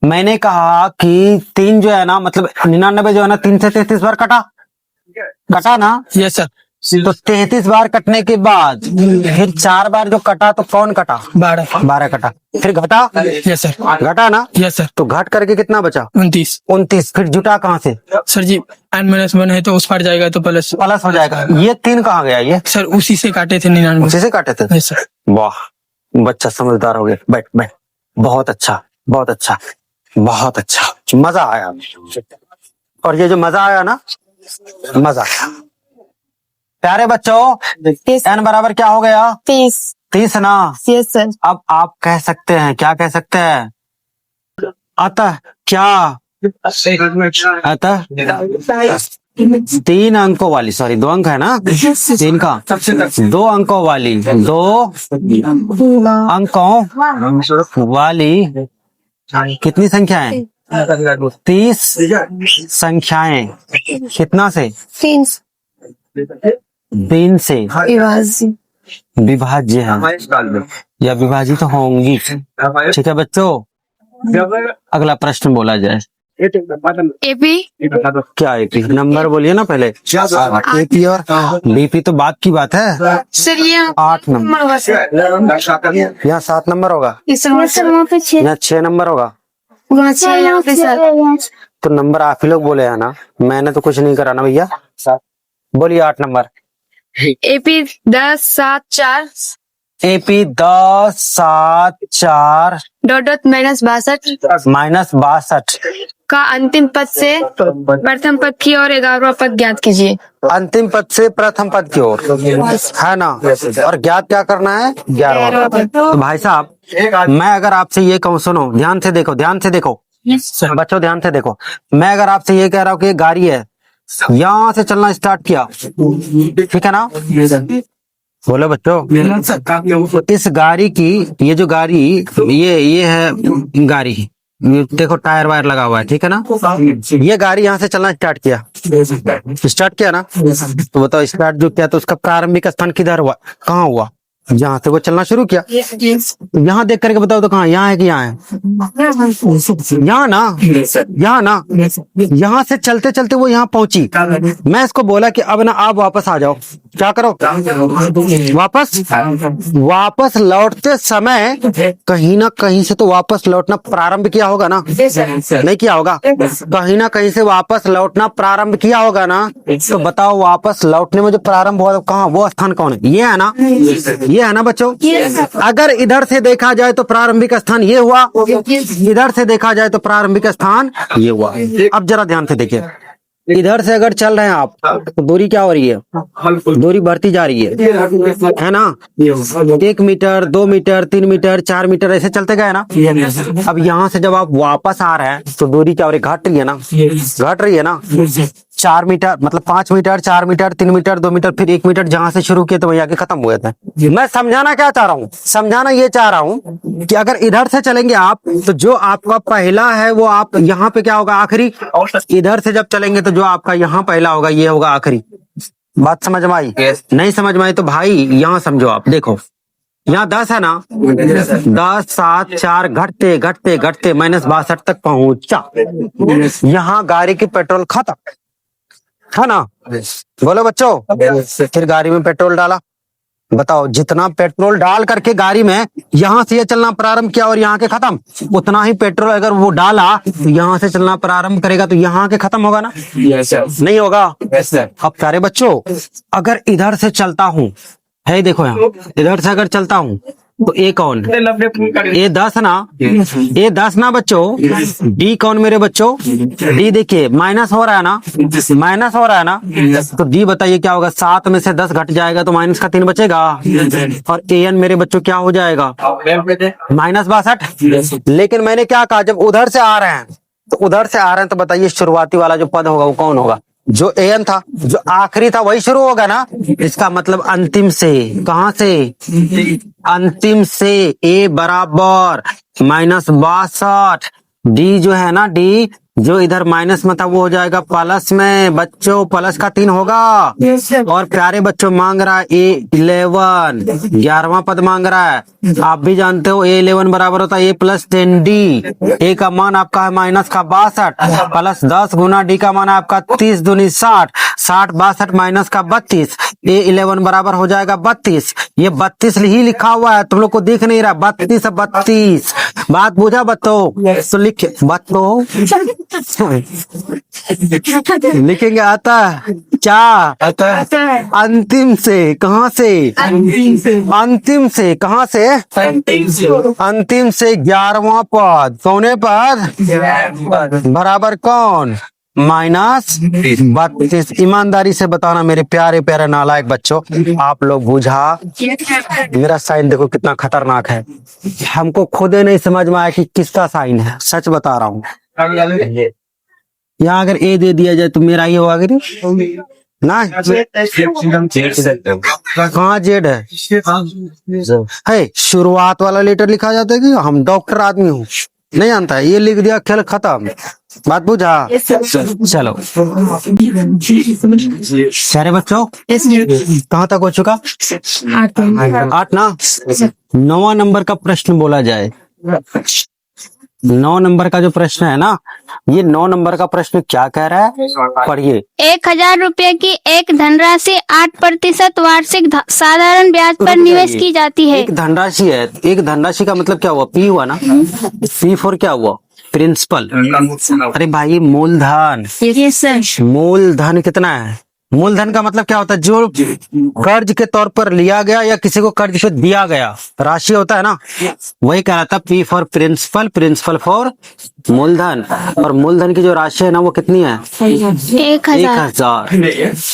मैंने कहा कि 3 जो है ना, मतलब 99 जो है ना, 3 से 33 बार कटा ना?
Yes sir.
तो 33 बार कटने के बाद फिर 4 बार जो कटा तो कौन कटा? 12 कटा, फिर घटा?
Yes sir.
घटा ना?
Yes sir.
तो घट करके कितना बचा? 29। फिर जुटा कहाँ से?
सर जी n-1 है तो उस पार जाएगा तो प्लस
हो जाएगा। ये 3 कहाँ गया? ये
सर उसी से काटे थे 99।
उसी से काटे थे?
Yes sir.
वाह, बच्चा समझदार हो गया। बैठ बैठ, बहुत अच्छा बहुत अच्छा बहुत अच्छा, मजा आया। और ये जो मजा आया ना, मजा आया। प्यारे बच्चों, n बराबर क्या हो गया? 30 ना?
Yes sir.
अब आप कह सकते हैं, क्या कह सकते हैं? अतः क्या? अतः 3 अंकों वाली, सॉरी 2 अंक है ना, 3 का 2 अंकों वाली, 2 अंकों वाली कितनी संख्याएं? 30 संख्याएं कितना से? 3 से विभाज्य है या विभाजित होंगी। ठीक है बच्चों, अगला प्रश्न बोला जाए।
एपी
क्या एपी? नंबर बोलिए ना पहले। एपी और बीपी तो बात की बात है।
सर ये
8 नंबर, यहाँ 7 नंबर होगा, यहाँ 6 नंबर होगा। तो नंबर आप ही लोग बोले है ना, मैंने तो कुछ नहीं करा ना भैया। बोलिए 8 नंबर।
एपी 10 7 4
एपी 10 7 4
-62 का अंतिम पद से प्रथम पद की ओर 11वां पद ज्ञात कीजिए।
अंतिम पद से प्रथम पद की ओर है ना, और ज्ञात क्या करना है? 11वां पद। तो भाई साहब, मैं अगर आपसे ये कहूँ, सुनो ध्यान से देखो, ध्यान से देखो बच्चों, ध्यान से देखो। मैं अगर आपसे ये कह रहा हूँ कि गाड़ी है, यहाँ से चलना स्टार्ट किया, ठीक है ना? बोलो बच्चों, इस गाड़ी की, ये जो गाड़ी, ये है गाड़ी, ये देखो टायर वायर लगा हुआ है, ठीक है ना? ये गाड़ी यहाँ से चलना स्टार्ट किया ना, तो बताओ स्टार्ट जो किया तो उसका प्रारंभिक स्थान किधर हुआ, कहाँ हुआ? जहाँ से वो चलना शुरू किया। यहाँ देख करके बताओ तो कहाँ, यहाँ है कि यहाँ है? यहाँ ना, यहाँ ना। यहाँ से चलते चलते वो यहाँ पहुंची, मैं इसको बोला कि अब ना आप वापस आ जाओ। क्या करो? वापस लौटते समय कहीं ना कहीं से तो वापस लौटना प्रारंभ किया होगा ना? नहीं किया होगा? कहीं ना कहीं से वापस लौटना प्रारंभ किया होगा ना? तो बताओ वापस लौटने में जो प्रारंभ हुआ कहाँ, वो स्थान कौन है? ये है ना, ये है ना बच्चों? अगर इधर से देखा जाए तो प्रारंभिक स्थान ये हुआ, इधर से देखा जाए तो प्रारंभिक स्थान ये हुआ। अब जरा ध्यान से देखिए, इधर से अगर चल रहे हैं आप तो दूरी क्या हो रही है? दूरी बढ़ती जा रही है ना? 1 मीटर 2 मीटर 3 मीटर 4 मीटर ऐसे चलते गए ना। अब यहाँ से जब आप वापस आ रहे हैं तो दूरी क्या हो रही है? घट रही है ना, घट रही है ना। 4 मीटर मतलब 5 मीटर 4 मीटर 3 मीटर 2 मीटर फिर 1 मीटर जहां से शुरू किए तो वहीं आके खत्म हुए थे। मैं समझाना क्या चाह रहा हूँ? समझाना ये चाह रहा हूँ कि अगर इधर से चलेंगे आप तो जो आपका पहला है वो आप यहाँ पे क्या होगा? आखिरी। इधर से जब चलेंगे तो जो आपका यहाँ पहला होगा ये होगा आखिरी। बात समझ में आई? नहीं समझ में आई तो भाई यहाँ समझो आप, देखो यहाँ 10 है ना, 10 7 4 घटते घटते घटते -62 तक पहुंचा। यहाँ गाड़ी की पेट्रोल खत्म है ना? बोलो बच्चों, फिर गाड़ी में पेट्रोल डाला। बताओ जितना पेट्रोल डाल करके गाड़ी में यहाँ से ये चलना प्रारंभ किया और यहाँ के खत्म, उतना ही पेट्रोल अगर वो डाला तो यहाँ से चलना प्रारंभ करेगा तो यहाँ के खत्म होगा ना? नहीं होगा? अब प्यारे बच्चों, अगर इधर से चलता हूँ, है देखो यहाँ, इधर से अगर चलता हूँ तो ए कौन? ए 10 ना, ए 10 ना बच्चों। डी कौन मेरे बच्चों? डी देखिए माइनस हो रहा है ना, माइनस हो रहा है ना, तो डी बताइए क्या होगा? 7 में से 10 घट जाएगा तो माइनस का 3 बचेगा, और ए एन मेरे बच्चों क्या हो जाएगा? माइनस 62। लेकिन मैंने क्या कहा, जब उधर से आ रहे हैं तो उधर से आ रहे हैं तो बताइए शुरुआती वाला जो पद होगा वो कौन होगा? जो एन था, जो आखिरी था वही शुरू होगा ना। इसका मतलब अंतिम से, कहां से? अंतिम से। ए बराबर -62। डी जो है ना, डी जो इधर माइनस में था वो हो जाएगा प्लस में बच्चों, प्लस का 3 होगा। और प्यारे बच्चों मांग रहा है A11, 11वां पद मांग रहा है। आप भी जानते हो A11 बराबर होता है A + 10D। ए का मान आपका है माइनस का 62 प्लस 10 गुना डी का मान है आपका 30 दूनी 60, 60 62 माइनस का 32। A11 बराबर हो जाएगा 32। ये 32 ही लिखा हुआ है, तुम लोग को दिख नहीं रहा। 32 32। बात बुझा बच्चों? तो लिखे बच्चों लिखेंगे आता है क्या? अंतिम से, कहाँ से? अंतिम से कहाँ से? अंतिम से 11वां पद। कौने पद? बराबर कौन? -32। ईमानदारी से बताना मेरे प्यारे प्यारे नालायक बच्चों, आप लोग बुझा? मेरा साइन देखो कितना खतरनाक है, हमको खुद ही नहीं समझ में आया कि किसका साइन है। सच बता रहा हूँ। यहाँ अगर ए दे दिया जाए तो मेरा ही होगा कि ना? कहाँ जेड है? शुरुआत वाला लेटर लिखा जाता है कि हम डॉक्टर आदमी हूँ, नहीं आता है। ये लिख दिया, खेल खत्म। बात बुझा? चलो सारे बच्चों कहाँ तक हो चुका? 8 ना। 9वां नंबर का प्रश्न बोला जाए। 9 नंबर का जो प्रश्न है ना, ये 9 नंबर का प्रश्न क्या कह रहा है? पढ़िए।
1000 रुपए की एक धनराशि 8% वार्षिक साधारण ब्याज पर निवेश की जाती है।
एक धनराशि है, एक धनराशि का मतलब क्या हुआ? पी हुआ ना, पी फॉर क्या हुआ? प्रिंसिपल। अरे भाई मूलधन। मूलधन कितना है? मूलधन का मतलब क्या होता है? जो कर्ज के तौर पर लिया गया या किसी को कर्ज पे दिया गया राशि होता है ना, वही कह रहा था P for principal, principal for मूलधन। और मूलधन की जो राशि है ना वो कितनी है? 1000।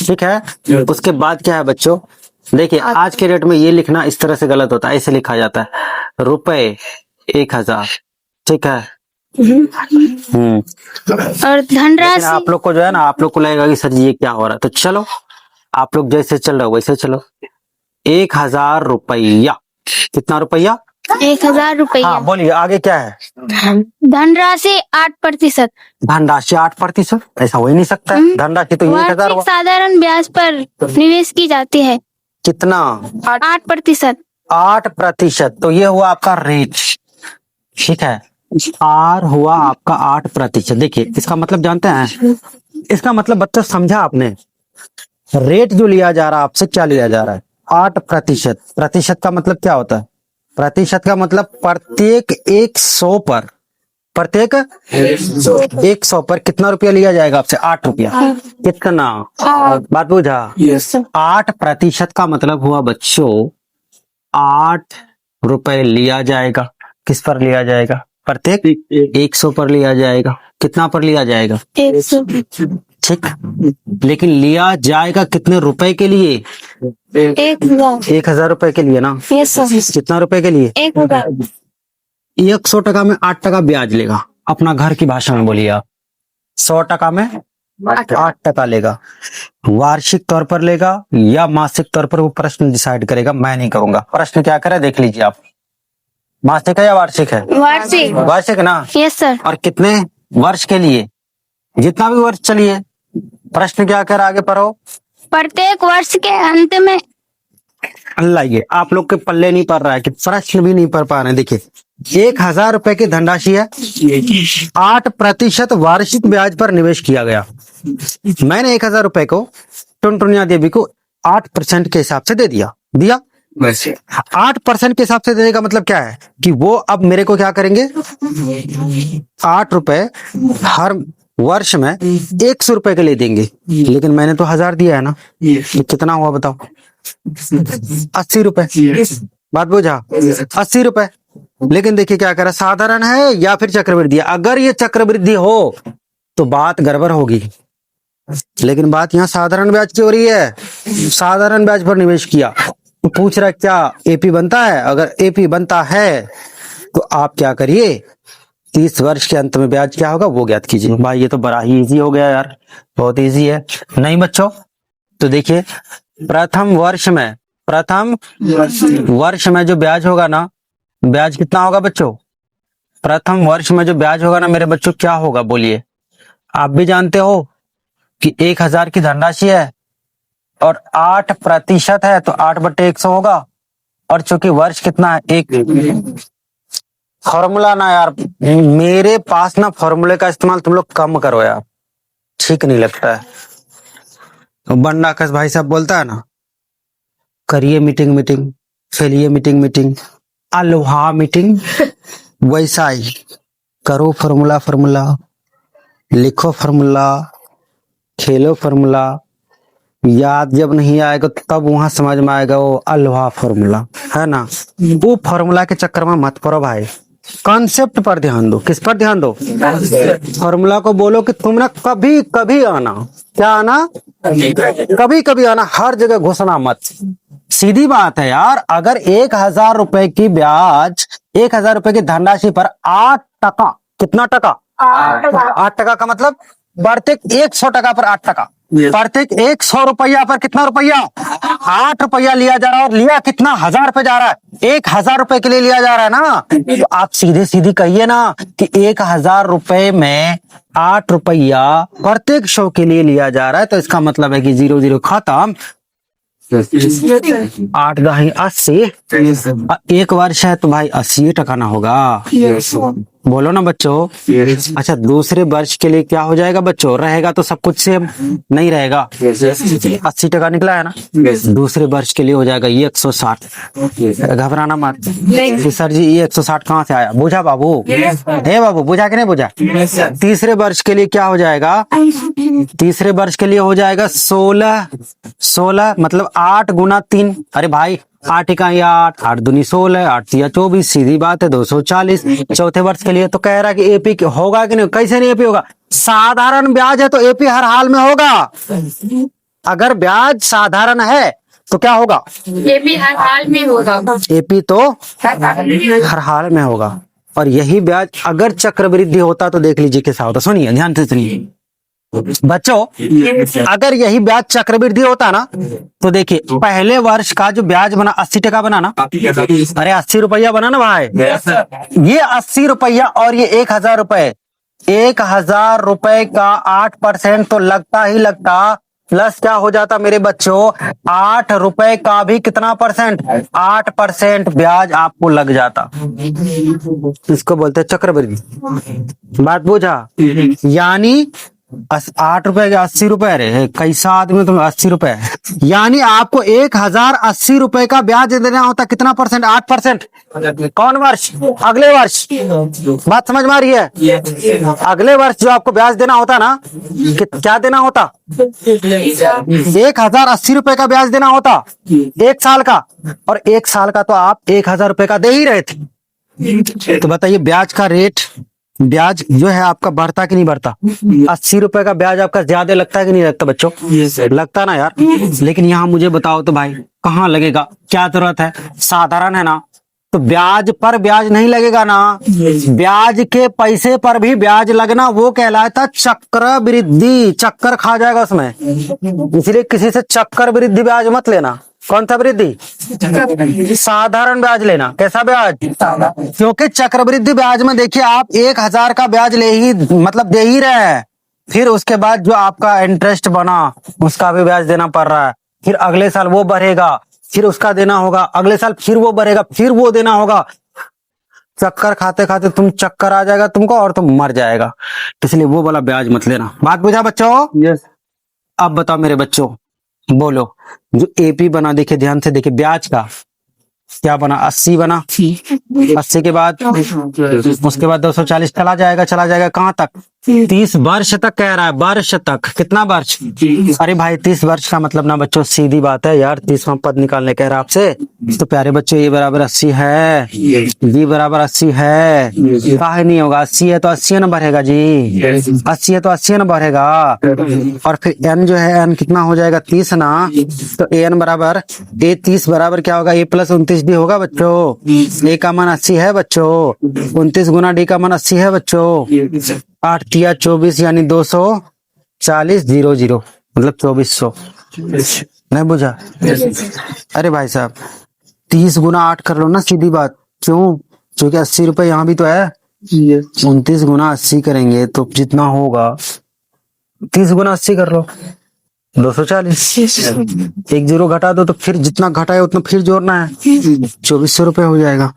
ठीक है। उसके बाद क्या है बच्चों? देखिए आज के डेट में ये लिखना इस तरह से गलत होता है, ऐसे लिखा जाता है रुपए 1000। ठीक है।
और धनराशि
आप लोग को जो है ना, आप लोग को लगेगा कि सर जी ये क्या हो रहा है, तो चलो आप लोग जैसे चल रहे हो वैसे चलो। 1000 रुपया। कितना रुपया?
1000 रुपया।
हाँ बोलिए आगे क्या है?
धनराशि 8%।
धनराशि 8%? ऐसा हो ही नहीं सकता है। धनराशि तो 1000
वार्षिक साधारण ब्याज पर निवेश की जाती है।
कितना?
8%।
8%। तो ये हुआ आपका रेट। ठीक है। आर हुआ आपका 8%। देखिए इसका मतलब जानते हैं? इसका मतलब बच्चों समझा आपने? रेट जो लिया जा रहा है आपसे, क्या लिया जा रहा है? 8%। प्रतिशत का मतलब क्या होता है? प्रतिशत का मतलब प्रत्येक 100 पर, प्रत्येक 100 पर कितना रुपया लिया जाएगा आपसे? 8 रुपया। कितना? बात बुझा? 8% का मतलब हुआ बच्चों 8 रुपए लिया जाएगा। किस पर लिया जाएगा? प्रत्येक 100 पर लिया जाएगा। कितना पर लिया जाएगा?
100।
ठीक। लेकिन लिया जाएगा कितने रुपए के लिए? 1000 रुपए के लिए ना। कितना रुपए के लिए?
1000।
100 टका में 8 टका ब्याज लेगा। अपना घर की भाषा में बोलिए आप। 100 टका में 8 टका लेगा। वार्षिक तौर पर लेगा या मासिक तौर पर, वो प्रश्न डिसाइड करेगा, मैं नहीं करूंगा। प्रश्न क्या करे देख लीजिए आप। मासिक है या वार्षिक है?
वार्षिक।
वार्षिक ना।
Yes sir.
और कितने वर्ष के लिए? जितना भी वर्ष चलिए। प्रश्न क्या कर आगे पढ़ो।
प्रत्येक वर्ष के अंत में।
अल्लाह ये आप लोग के पल्ले नहीं पड़ रहा है कि प्रश्न भी नहीं पढ़ पा रहे। देखिए 1000 रुपए की धनराशि है, 8% वार्षिक ब्याज पर निवेश किया गया। मैंने 1000 रुपए को टुनटुनिया देवी को 8% के हिसाब से दे दिया। 8% के हिसाब से देने का मतलब क्या है कि वो अब मेरे को क्या करेंगे? 8 रुपए हर वर्ष में 100 रुपए के लिए देंगे। लेकिन मैंने तो 1000 दिया है ना, तो कितना हुआ बताओ? 80 रुपए। बात बुझा? 80 रुपए। लेकिन देखिए क्या करा, साधारण है या फिर चक्रवृद्धि। अगर ये चक्रवृद्धि हो तो बात गड़बड़ होगी, लेकिन बात यहाँ साधारण ब्याज की हो रही है। साधारण ब्याज पर निवेश किया तो पूछ रहा है क्या एपी बनता है? अगर एपी बनता है तो आप क्या करिए, 30 वर्ष के अंत में ब्याज क्या होगा वो ज्ञात कीजिए। भाई ये तो बड़ा ही इजी हो गया यार, बहुत इजी है। नहीं बच्चों, तो देखिए प्रथम वर्ष में जो ब्याज होगा ना, ब्याज कितना होगा बच्चों? प्रथम वर्ष में जो ब्याज होगा ना मेरे बच्चों, क्या होगा बोलिए? आप भी जानते हो कि 1000 की धनराशि है और 8% है तो 8/100 होगा। और चूंकि वर्ष कितना है, एक फॉर्मूला ना यार, मेरे पास ना फॉर्मूले का इस्तेमाल तुम लोग कम करो यार, ठीक नहीं लगता है। तो बंडाकस भाई साहब बोलता है ना, करिए मीटिंग, चलिए मीटिंग, अलोहा मीटिंग, वैसा ही करो फॉर्मूला, लिखो फॉर्मूला, खेलो फॉर्मूला। याद जब नहीं आएगा तब वहां समझ में आएगा वो अल्वा फॉर्मूला है ना। वो फॉर्मूला के चक्कर में मत पड़ो भाई, कॉन्सेप्ट पर ध्यान दो। किस पर ध्यान दो? फॉर्मूला को बोलो कि तुम ना कभी कभी आना, क्या आना? कभी कभी आना, हर जगह घुसना मत। सीधी बात है यार, अगर 1000 रुपए की ब्याज, 1000 रुपए की धनराशि पर 8%, कितना टका? 8% का मतलब प्रत्येक 100 टका पर 8%, प्रत्येक 100 रुपया पर कितना रुपया? 8 रुपया लिया जा रहा है। और लिया कितना? 1000 रुपए जा रहा है, 1000 रुपए के लिए लिया जा रहा है ना। तो आप सीधे कहिए ना कि 1000 रुपए में 8 रुपया प्रत्येक 100 के लिए लिया जा रहा है, तो इसका मतलब है कि 0 खत्म। 8 दही 80, 1 वर्ष है तो भाई 80% ना होगा। बोलो ना बच्चों। अच्छा, दूसरे वर्ष के लिए क्या हो जाएगा बच्चों? रहेगा तो सब कुछ सेम नहीं रहेगा। 80% निकला है ना, दूसरे वर्ष के लिए हो जाएगा ये 160। घबराना मत कि सर जी ये 160 कहाँ से आया। बुझा बाबू? हे बाबू, बुझा कि नहीं बुझा? तीसरे वर्ष के लिए क्या हो जाएगा? तीसरे वर्ष के लिए हो जाएगा 16 मतलब 8 गुना 3। अरे भाई 8 इकाई 8, 8 दूनी 16, 8 तिया 24, सीधी बात है 240। चौथे वर्ष के लिए तो कह रहा है कि एपी होगा कि नहीं? कैसे नहीं एपी होगा? साधारण ब्याज है तो एपी हर हाल में होगा। अगर ब्याज साधारण है तो क्या होगा?
एपी हर हाल में होगा।
एपी तो हर हाल में होगा। और यही ब्याज अगर चक्रवृद्धि होता तो देख लीजिए कैसा होता। सुनिए, ध्यान से सुनिए बच्चों, अगर यही ब्याज चक्रवृद्धि होता ना तो देखिए पहले वर्ष का जो ब्याज बना 80% बना ना, अरे 80 रुपया बना ना भाई। ये 80 रुपया और ये 1000 रुपए, 1000 रुपए का 8% तो लगता ही लगता, प्लस क्या हो जाता मेरे बच्चों? 8 रुपए का भी कितना परसेंट? 8% ब्याज आपको लग जाता। इसको बोलते हैं चक्रवृद्धि। बात बुझा? यानी 8 रुपए के 80 रुपए, अरे कैसा आदमी तुम? 80 रुपए यानी आपको 1080 रुपए का ब्याज देना होता। कितना परसेंट? 8%। कौन वर्ष? अगले वर्ष। बात समझ में आ रही है? अगले वर्ष जो आपको ब्याज देना होता ना, क्या देना होता? 1080 रुपए का ब्याज देना होता 1 साल का, और 1 साल का तो आप 1000 रुपए का दे ही रहे थे। तो बताइए ब्याज का रेट, ब्याज जो है आपका बढ़ता कि नहीं बढ़ता? 80 रुपए का ब्याज आपका ज्यादा लगता है कि नहीं लगता बच्चों? लगता ना यार। लेकिन यहाँ मुझे बताओ तो भाई कहाँ लगेगा? क्या जरूरत है? साधारण है ना, तो ब्याज पर ब्याज नहीं लगेगा ना। ब्याज के पैसे पर भी ब्याज लगना वो कहलाता चक्रवृद्धि। चक्कर खा जाएगा उसमें, इसलिए किसी से चक्रवृद्धि ब्याज मत लेना। कौन सा वृद्धि? साधारण ब्याज लेना। कैसा ब्याज? क्योंकि चक्रवृद्धि ब्याज में देखिए आप 1000 का ब्याज ले ही मतलब दे ही रहे हैं, फिर उसके बाद जो आपका इंटरेस्ट बना उसका भी ब्याज देना पड़ रहा है, फिर अगले साल वो बढ़ेगा, फिर उसका देना होगा, अगले साल फिर वो बढ़ेगा, फिर वो देना होगा। चक्कर खाते खाते तुम चक्कर आ जाएगा तुमको और तुम मर जाएगा। इसलिए वो वाला ब्याज मत लेना। बात बुझा बच्चों?
यस।
अब बताओ मेरे बच्चों, बोलो जो एपी बना, देखिए ध्यान से देखिए, ब्याज का क्या बना? 80 बना। 80 के बाद उसके बाद 240 चला जाएगा कहाँ तक? 30 वर्ष तक कह रहा है, वर्ष तक। कितना वर्ष? अरे भाई 30 वर्ष का मतलब ना बच्चों सीधी बात है यार, 30वां पद निकालने कह रहा है आपसे। तो प्यारे बच्चों ये बराबर 80 है, जी बराबर 80 है। काहे नहीं होगा? 80 है तो 80 न बढ़ेगा जी, 80 है तो 80 न बढ़ेगा। और फिर n जो है n कितना हो जाएगा? 30 ना। तो an बराबर a 30 बराबर क्या होगा? a प्लस 29 डी होगा बच्चों। a का मान 80 है बच्चों, 29 गुना d का मान 80 है बच्चों। 8 तिया 24 यानी 240 0 मतलब 2400। नहीं बुझा? अरे भाई साहब 30 गुना 8 कर लो ना, सीधी बात। क्यों? क्योंकि 80 रुपए यहाँ भी तो है। 29 गुना 80 करेंगे तो जितना होगा 30 गुना 80 कर लो 240। एक जीरो घटा दो तो फिर जितना घटा है उतना फिर जोड़ना है, 2400 रुपए हो जाएगा।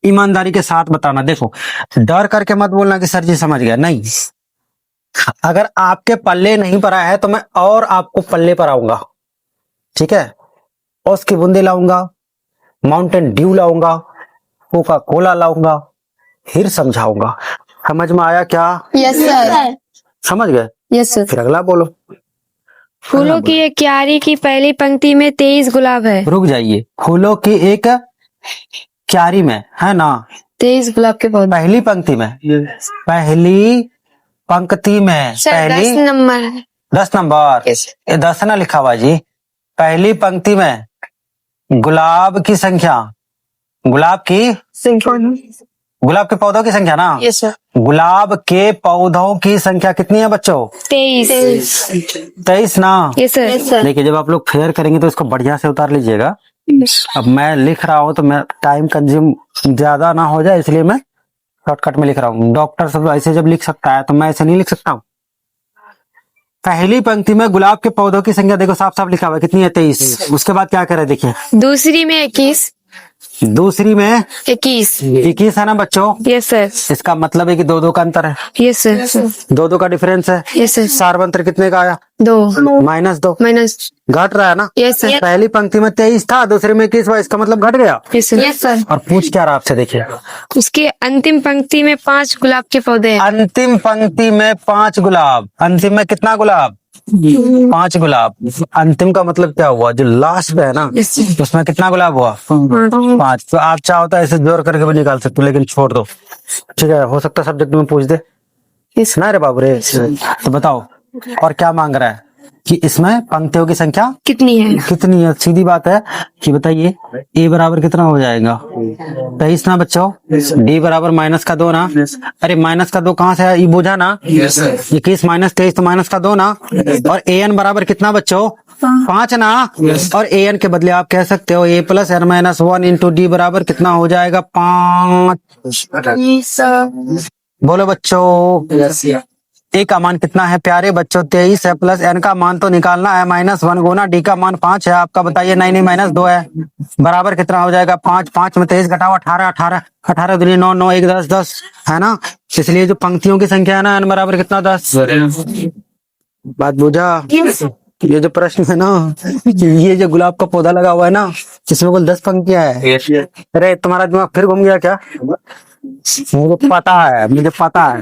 ईमानदारी के साथ बताना, देखो डर करके मत बोलना कि सर जी समझ गया, नहीं। अगर आपके पल्ले नहीं पड़ा है तो मैं और आपको पल्ले पर आऊंगा, ठीक है? ओस की बूंदे लाऊंगा, माउंटेन ड्यू लाऊंगा, कोका कोला लाऊंगा, फिर समझाऊंगा। समझ में आया क्या?
Yes sir.
समझ गए?
Yes sir.
फिर अगला बोलो।
फूलों की एक क्यारी की पहली पंक्ति में 23 गुलाब है।
रुक जाइए, फूलों की एक क्यारी में है ना
23 गुलाब के पौधे।
पहली पंक्ति में, पहली पंक्ति में,
सर
पहली
10 नंबर है।
10 नंबर,
Yes.
ये 10 ना लिखा हुआ जी। पहली पंक्ति में गुलाब की संख्या, गुलाब के पौधों की संख्या ना।
Yes sir.
गुलाब के पौधों की संख्या कितनी है बच्चों? 23 ना।
Yes sir.
देखिए जब आप लोग फेयर करेंगे तो इसको बढ़िया से उतार लीजिएगा। अब मैं लिख रहा हूँ तो मैं टाइम कंज्यूम ज्यादा ना हो जाए इसलिए मैं शॉर्टकट में लिख रहा हूँ। डॉक्टर सब ऐसे जब लिख सकता है तो मैं ऐसे नहीं लिख सकता हूँ। पहली पंक्ति में गुलाब के पौधों की संख्या देखो साफ साफ लिखा हुआ है, कितनी है? 23। उसके बाद क्या करे देखिए,
दूसरी में 21।
दूसरी में
21
है ना बच्चों।
Yes sir.
इसका मतलब है कि 2-2 का अंतर है,
यस सर।
2-2 का डिफरेंस है।
Yes sir.
सार्वंत्र कितने का आया?
2
-2
माइनस।
घट रहा है ना।
Yes sir.
पहली पंक्ति में 23 था, दूसरे में 21 हुआ, इसका मतलब घट गया।
Yes sir.
और पूछ क्या रहा आपसे देखिए,
उसके अंतिम पंक्ति में 5 गुलाब के पौधे हैं।
अंतिम पंक्ति में 5 गुलाब। अंतिम में कितना गुलाब? 5 गुलाब। अंतिम का मतलब क्या हुआ? जो लास्ट में है ना उसमें कितना गुलाब हुआ? 5। तो आप चाहो तो ऐसे जोर करके भी निकाल सकते हो, लेकिन छोड़ दो, ठीक है? हो सकता है सब्जेक्ट में पूछ दे ना रे बाबू रे। तो बताओ और क्या मांग रहा है कि इसमें पंक्तियों की संख्या
कितनी है?
सीधी बात है कि बताइए ए बराबर कितना हो जाएगा? 23 ना बच्चों। डी बराबर -2 ना। अरे -2 कहाँ से है? ये बोझा ना। 21 - 23 तो -2 ना। और ए एन बराबर कितना बच्चों? 5 ना। और ए एन के बदले आप कह सकते हो a + n - 1 इंटू डी बराबर कितना हो जाएगा? 5। बोलो बच्चों ए का मान कितना है प्यारे बच्चों? 23 है, प्लस n का मान तो निकालना है -1 गुना डी का मान 5 है। आपका बताइए। नहीं -2 है, बराबर कितना हो जाएगा? 5। 5 में 23 घटाओ 18, 18 दूनी 9, 9 1 10, 10 है ना। इसलिए जो पंक्तियों की संख्या है ना n बराबर कितना? 10। बात बुझा? ये जो प्रश्न है ना, ये जो गुलाब का पौधा लगा हुआ है ना, इसमें कुल 10 पंक्तियां है। अरे तुम्हारा दिमाग फिर घूम गया क्या? मुझे पता है।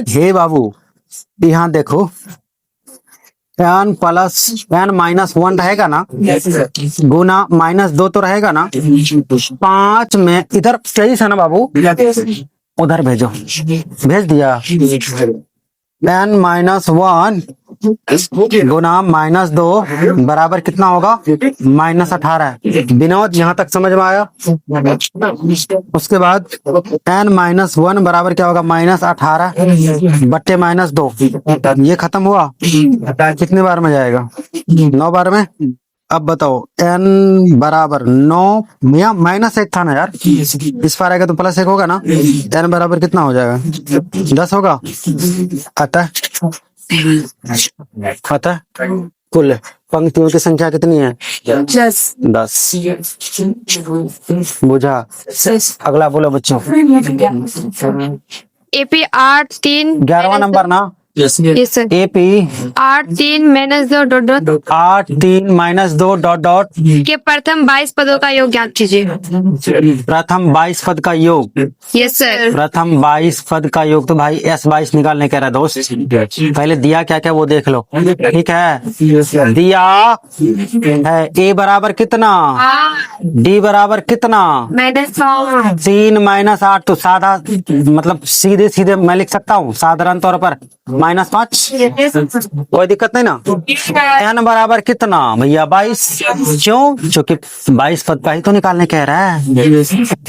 हे बाबू यहाँ देखो, n + n - 1 रहेगा ना, गुना -2 तो रहेगा ना। 5 में इधर 23 है ना बाबू, उधर भेजो। भेज दिया। n - 1 गुना -2 बराबर कितना होगा? -18। विनोद यहाँ तक समझ में आया? उसके बाद n - 1 बराबर क्या होगा? -18 बट्टे -2। ये खत्म हुआ। कितने बार में जाएगा? 9 बार में। अब बताओ n बराबर 9 या -1 था ना यार, इस बार आएगा तो +1 होगा ना। n बराबर कितना हो जाएगा? 10 होगा। अतः कुल पंक्तियों की संख्या कितनी है? 10। बुझा? अगला बोलो बच्चों।
AP 8 3
11वां नंबर ना।
Yes sir.
AP
8 3 minus 2 dot dot
8 3 minus 2 dot dot
के प्रथम 22 पदों का योग ज्ञात कीजिए।
प्रथम 22 पद का योग।
Yes sir.
प्रथम 22 पद का योग तो भाई S22 निकालने कह रहा है दोस्त। पहले दिया क्या क्या वो देख लो, ठीक है। दिया है A बराबर कितना, D बराबर कितना,
माइनस
3 माइनस 8। तो साधा मतलब सीधे सीधे मैं लिख सकता हूँ साधारण तौर पर -5। कोई दिक्कत नहीं ना। n बराबर कितना भैया 22। क्यों? क्योंकि 22 पद का ही तो निकालने कह रहा है।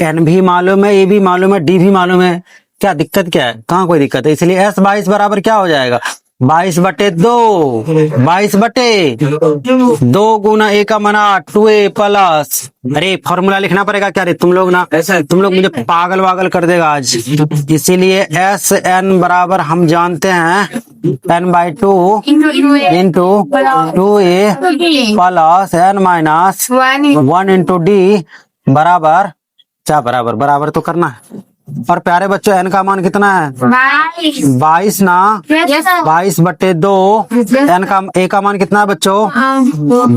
n भी मालूम है, a भी मालूम है, d भी मालूम है। क्या दिक्कत क्या है? कहाँ कोई दिक्कत है? इसलिए S22 बराबर क्या हो जाएगा, 22/2। 22/2 गुना A का मना 2A प्लस। अरे फॉर्मूला लिखना पड़ेगा क्या रे तुम लोग ना, तुम लोग मुझे पागल वागल कर देगा आज। इसीलिए SN बराबर हम जानते हैं n/2 into 2A plus n minus 1 into D बराबर क्या, बराबर बराबर तो करना है। और प्यारे बच्चों n का मान कितना है, 22 ना। 22/2 n का A का मान कितना है बच्चों,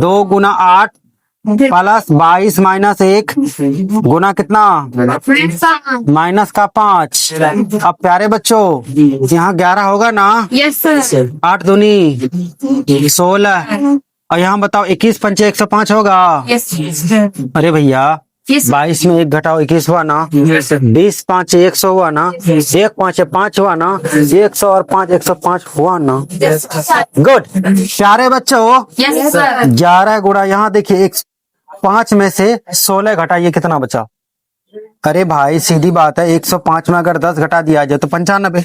2 गुना 8 प्लस 22 माइनस 1 गुना कितना, माइनस का 5। अब प्यारे बच्चों यहाँ 11 होगा ना,
यस सर।
8 दूनी 16। और यहाँ बताओ 21 पंचे 105 होगा। अरे भैया 22 में 1 घटाओ 21 हुआ ना, 20 5 100 हुआ ना, 1 5 5 हुआ ना, 100 और 5 105 हुआ ना। गुड प्यारे बच्चों, 11 गुणा यहाँ देखिए 5 में से 16 घटाइए कितना बचा। अरे भाई सीधी बात है, 105 में अगर 10 घटा दिया जाए तो 95,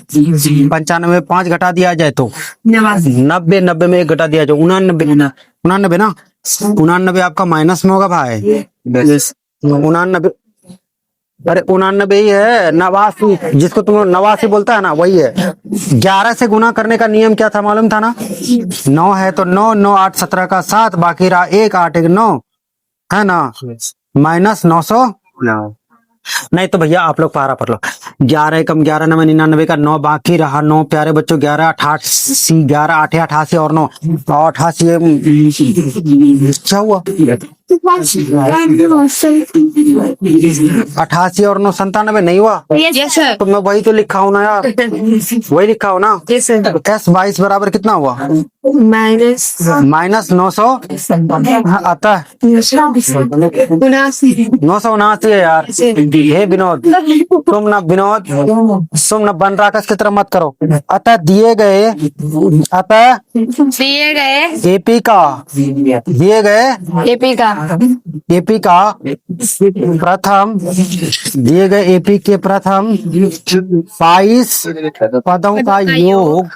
95 में 5 घटा दिया जाए तो 90, 90 में 1 घटा दिया जाए 89, 89 ना। 89 आपका माइनस में होगा भाई, 89। अरे 89 ही है, 89 जिसको तुम 89 बोलता है ना वही है। 11 से गुना करने का नियम क्या था मालूम था ना, 9 है तो 9, 9 8 17 का 7, बाकी रहा 1 8 1 9 है ना, माइनस 900। नहीं तो भैया आप लोग पारा पर लो, 11 कम 11 9 99 का 9 बाकी रहा 9। प्यारे बच्चों 11 88, 11 8 88 और 9 88 क्या हुआ, 88 और 9 97 नहीं हुआ।
Yes sir.
तो मैं वही तो लिखा हूँ ना यार, वही लिखा हूँ ना। S22 बराबर कितना हुआ,
माइनस
माइनस 900 आता है 979 है यार। हे विनोद तुम ना बन राकस की तरह मत करो। अतः दिए गए एपी का प्रथम दिए गए एपी के प्रथम 22 पदों का योग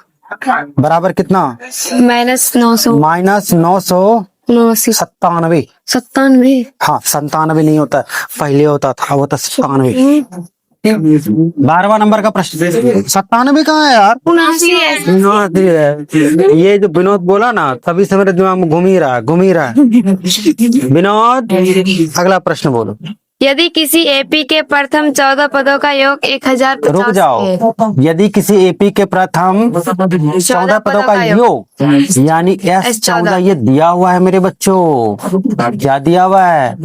बराबर कितना,
-900
-997।
97।
हाँ 97 नहीं होता, पहले होता था, वो था 97। 12वां नंबर का प्रश्न, 97 कहाँ है यार, 79 है। ये जो विनोद बोला ना तभी से मेरे दिमाग में घूम ही रहा है। विनोद अगला प्रश्न बोलो।
यदि किसी एपी के प्रथम 14 पदों का योग 1050
रुक जाओ, यदि किसी एपी के प्रथम 14 पदों का योग यानी S14 ये दिया हुआ है मेरे बच्चों, क्या दिया हुआ है,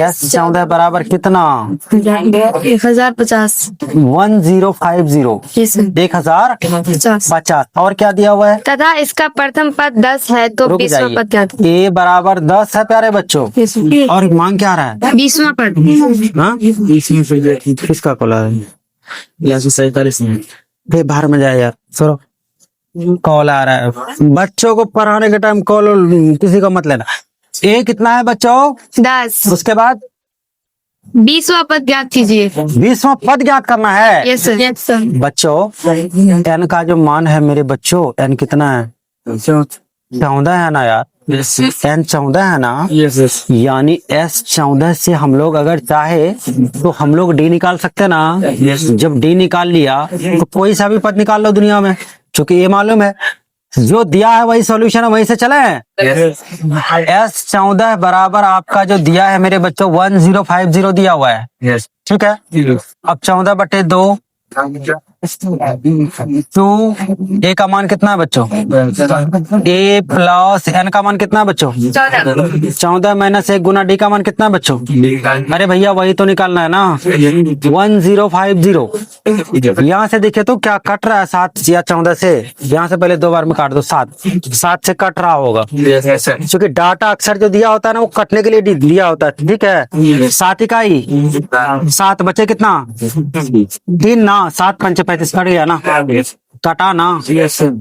S14 बराबर कितना,
1050
1050 1050। और क्या दिया हुआ है,
तथा इसका प्रथम पद 10 है तो
रुक
20वां पद क्या था?
जाइए, A बराबर 10 है प्यारे बच्चों। और मांग क्या रहा है,
20वां पद।
हाँ किसका कॉल है, बाहर में जाए यार, सुनो कॉल आ रहा है। बच्चों को पढ़ाने के टाइम कॉल किसी का मत लेना। ए कितना है बच्चों,
10।
उसके बाद
20वां पद ज्ञात कीजिए।
20वां पद ज्ञात करना है।
Yes sir.
बच्चों n का जो मान है मेरे बच्चों, n कितना है, 14 है ना यार, n 14 है ना, यानी S14 से हम लोग अगर चाहे तो हम लोग D निकाल सकते ना। जब D निकाल लिया तो कोई सा भी पद निकाल लो दुनिया में, क्योंकि ये मालूम है जो दिया है वही सॉल्यूशन है, वहीं से चले। S14 बराबर आपका जो दिया है मेरे बच्चों 1050 दिया हुआ है, ठीक है। अब 14/2 टू, ए का मान कितना है बच्चों? ए प्लस एन का मान कितना है बच्चों? 14 माइनस 1 गुना डी का मान कितना है बच्चों? अरे भैया वही तो निकालना है ना, 1050। यहाँ से देखे तो क्या कट रहा है, 7 या 14 से, यहाँ से पहले 2 बार में काट दो, 7 से कट रहा होगा, क्योंकि डाटा अक्सर जो दिया होता है ना वो कटने के लिए दिया होता है, ठीक है। 7 इकाई, 7 बचे कितना? 3 ना, 7 पंचे 35 कट गया ना, कटा ना।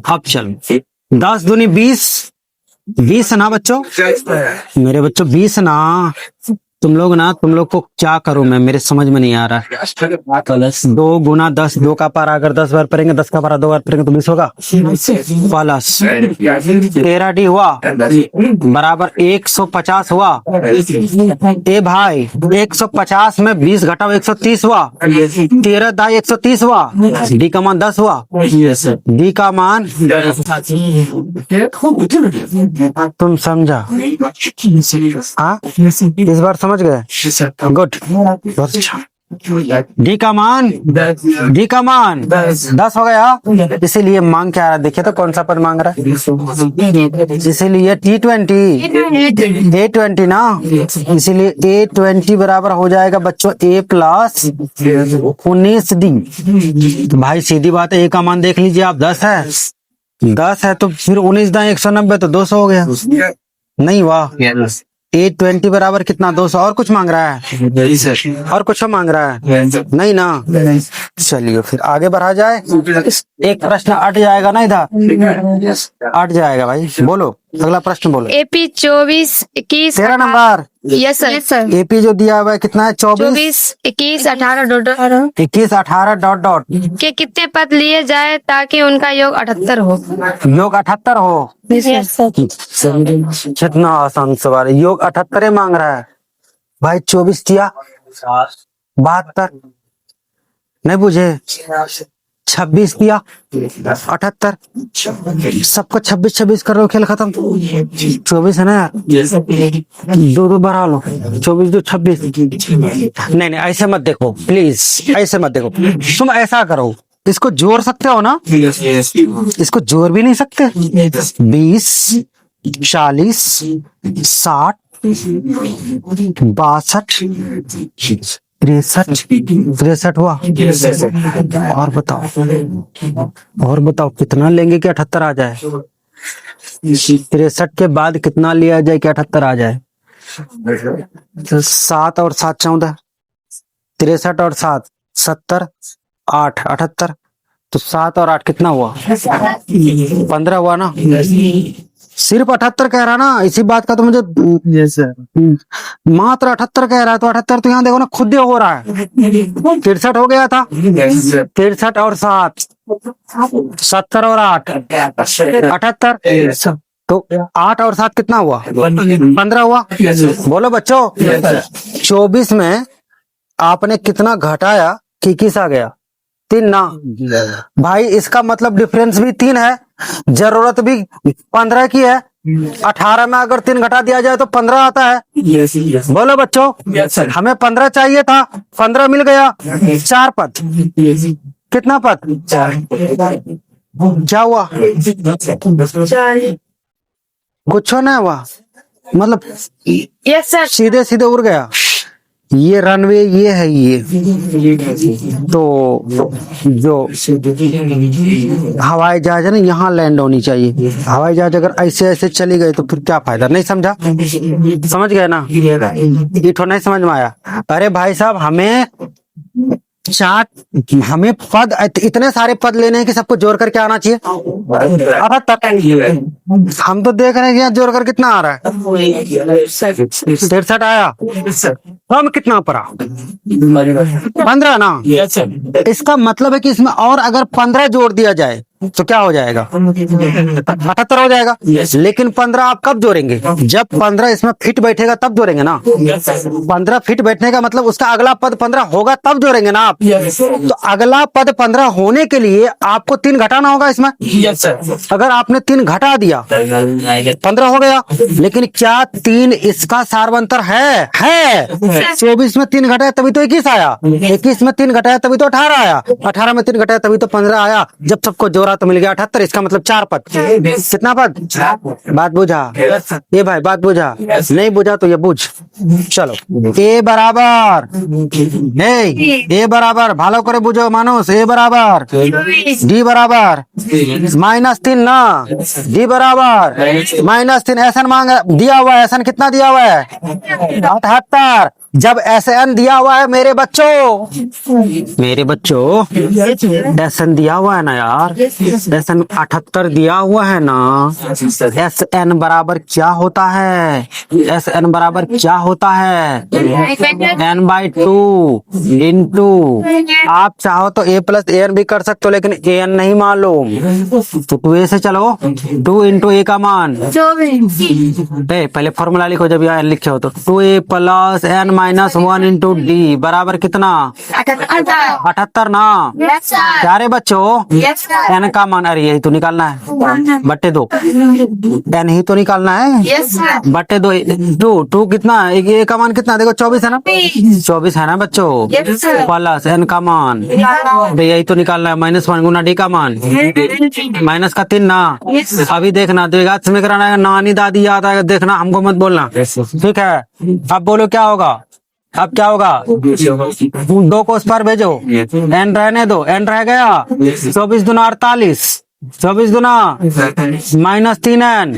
अब चलो 10 दूनी 20, 20 ना बच्चों, मेरे बच्चों 20 ना। तुम लोग को क्या करूं मैं, मेरे समझ में नहीं आ रहा है। 2 गुना 10, 2 का पारा अगर 10 बार पढ़ेंगे, 10 का पारा 2 बार पढ़ेंगे तो 20 होगा, प्लस 13 डी हुआ बराबर 150 हुआ। ए भाई 150 में 20 घटाओ 130 हुआ, 13 दाई 130 हुआ, डी का मान 10 हुआ, डी का मान तुम समझा? हाँ इस बार समझ गए, गुड, बहुत अच्छा। डी का मान 10 हो गया, इसीलिए मांग क्या आ रहा है, देखिए तो कौन सा पद मांग रहा है, इसीलिए A20 ना, इसीलिए A20 बराबर हो जाएगा बच्चों A प्लस 19 डी। तो भाई सीधी बात है, A का मान देख लीजिए आप, 10 है तो फिर 19 दाएं 190 तो 200 हो गया, नहीं वाह। A20 बराबर कितना? 200। और कुछ मांग रहा है? और कुछ मांग रहा है? नहीं ना। चलिए फिर आगे बढ़ा जाए, एक प्रश्न अट जाएगा ना, इधर अट जाएगा भाई, बोलो अगला प्रश्न बोलो।
AP 24 21
13 number,
yes sir,
AP जो दिया हुआ है कितना है?
24 21 18
21 18 डॉट डॉट
के कितने पद लिए जाए ताकि उनका योग 78 हो?
योग 78 हो, कितना आसान सवाल है, योग 78 मांग रहा है भाई। 24 दिया 72, नहीं बुझे, 26 दिया 78, सबको 26 कर रहे हो, खेल खत्म। 24 है ना यार, 2 बढ़ा लो, 24 2 26। नहीं ऐसे मत देखो प्लीज, ऐसे मत देखो, तुम ऐसा करो, इसको जोड़ सकते हो ना, इसको जोड़ भी नहीं सकते। 20 40 60 62 63 हुआ। और बताओ कितना लेंगे कि 78 आ जाए? 63 के बाद कितना लिया जाए कि 78 आ जाए? तो 7 और 7 14, 63 और 7 70, 8 78, तो 7 और 8 कितना हुआ? 15 हुआ ना। सिर्फ 78 कह रहा ना, इसी बात का तो मुझे मात्र 78 कह रहा है, तो 78 तो यहाँ देखो ना खुद हो रहा है। 63 हो गया था, 63 और 7 70 और 8 78, तो 8 और 7 कितना हुआ? 15 हुआ। बोलो बच्चों 24 में आपने कितना घटाया कि किस आ गया? 3 ना भाई, इसका मतलब डिफरेंस भी 3 है, जरूरत भी 15 की है। 18 में अगर 3 घटा दिया जाए तो 15 आता है। बोलो बच्चों, हमें 15 चाहिए था, 15 मिल गया। 4 पद, कितना पद? क्या हुआ? कुछ नहीं हुआ, मतलब
यस सर,
सीधे सीधे उड़ गया। ये रनवे ये है, ये तो जो हवाई जहाज है ना, यहाँ लैंड होनी चाहिए। हवाई जहाज अगर ऐसे ऐसे चली गई तो फिर क्या फायदा? नहीं समझा? समझ गए ना? ये तो नहीं समझ में आया। अरे भाई साहब, हमें पद इतने सारे पद लेने हैं कि सबको जोड़ करके आना चाहिए। हम तो देख रहे हैं कि यहाँ जोड़ कर कितना आ रहा है? 63 आया, हम कितना पड़ा? 15 ना। इसका मतलब है कि इसमें और अगर 15 जोड़ दिया जाए तो क्या हो जाएगा? 78 हो जाएगा। लेकिन 15 आप कब जोड़ेंगे? जब 15 इसमें फिट बैठेगा तब जोड़ेंगे ना। 15 फिट बैठने का मतलब उसका अगला पद 15 होगा तब जोड़ेंगे ना आप। तो अगला पद 15 होने के लिए आपको 3 घटाना होगा इसमें। अगर आपने 3 घटा दिया 15 हो गया। लेकिन क्या 3 इसका सार्वंतर है? 24 में 3 घटाया तभी तो 21 आया। 21 में 3 घटाया तभी तो 18 आया। 18 में 3 घटाया तभी तो 15 आया। जब सबको जोड़ा तो मिल गया 78। इसका मतलब 4 पद। कितना पद? बात बुझा? ये भाई बात बुझा? नहीं बुझा तो ये बुझ। चलो ए बराबर ए बराबर भालो करे बुझो मानुस। ए बराबर डी बराबर -3 ना। डी बराबर -3। एसन मांग दिया हुआ है। एसन कितना दिया हुआ है? 78। जब एसन दिया हुआ है मेरे बच्चों एसन दिया हुआ है ना यार। एसन 78 दिया हुआ है ना। एस एन बराबर क्या होता है? एस एन बराबर क्या होता है? n/2 इंटू आप चाहो तो a + an भी कर सकते हो, लेकिन an नहीं मालूम तो 2a से चलो। 2 इंटू a का मान पहले फॉर्मूला लिखो जब यहाँ n लिखे हो तो 2a + n - 1 इंटू डी बराबर कितना? 78 ना। क्या रे बच्चों? n का मान अरे यही तो निकालना है बट्टे 2। n ही तो निकालना है बट्टे 2। 2 कितना? a का मान कितना? देखो 24 है ना। 24 है ना बच्चों। प्लस n का मान यही तो निकालना है -1 गुना d का मान माइनस का 3 ना। अभी देखना द्विघात समीकरण आएगा नानी दादी याद आएगा देखना, हमको मत बोलना ठीक है। अब बोलो क्या होगा? अब क्या होगा? 2 को उस पर भेजो। n रहने दो। n रह गया 24 दूना 48। 24 दूना -3n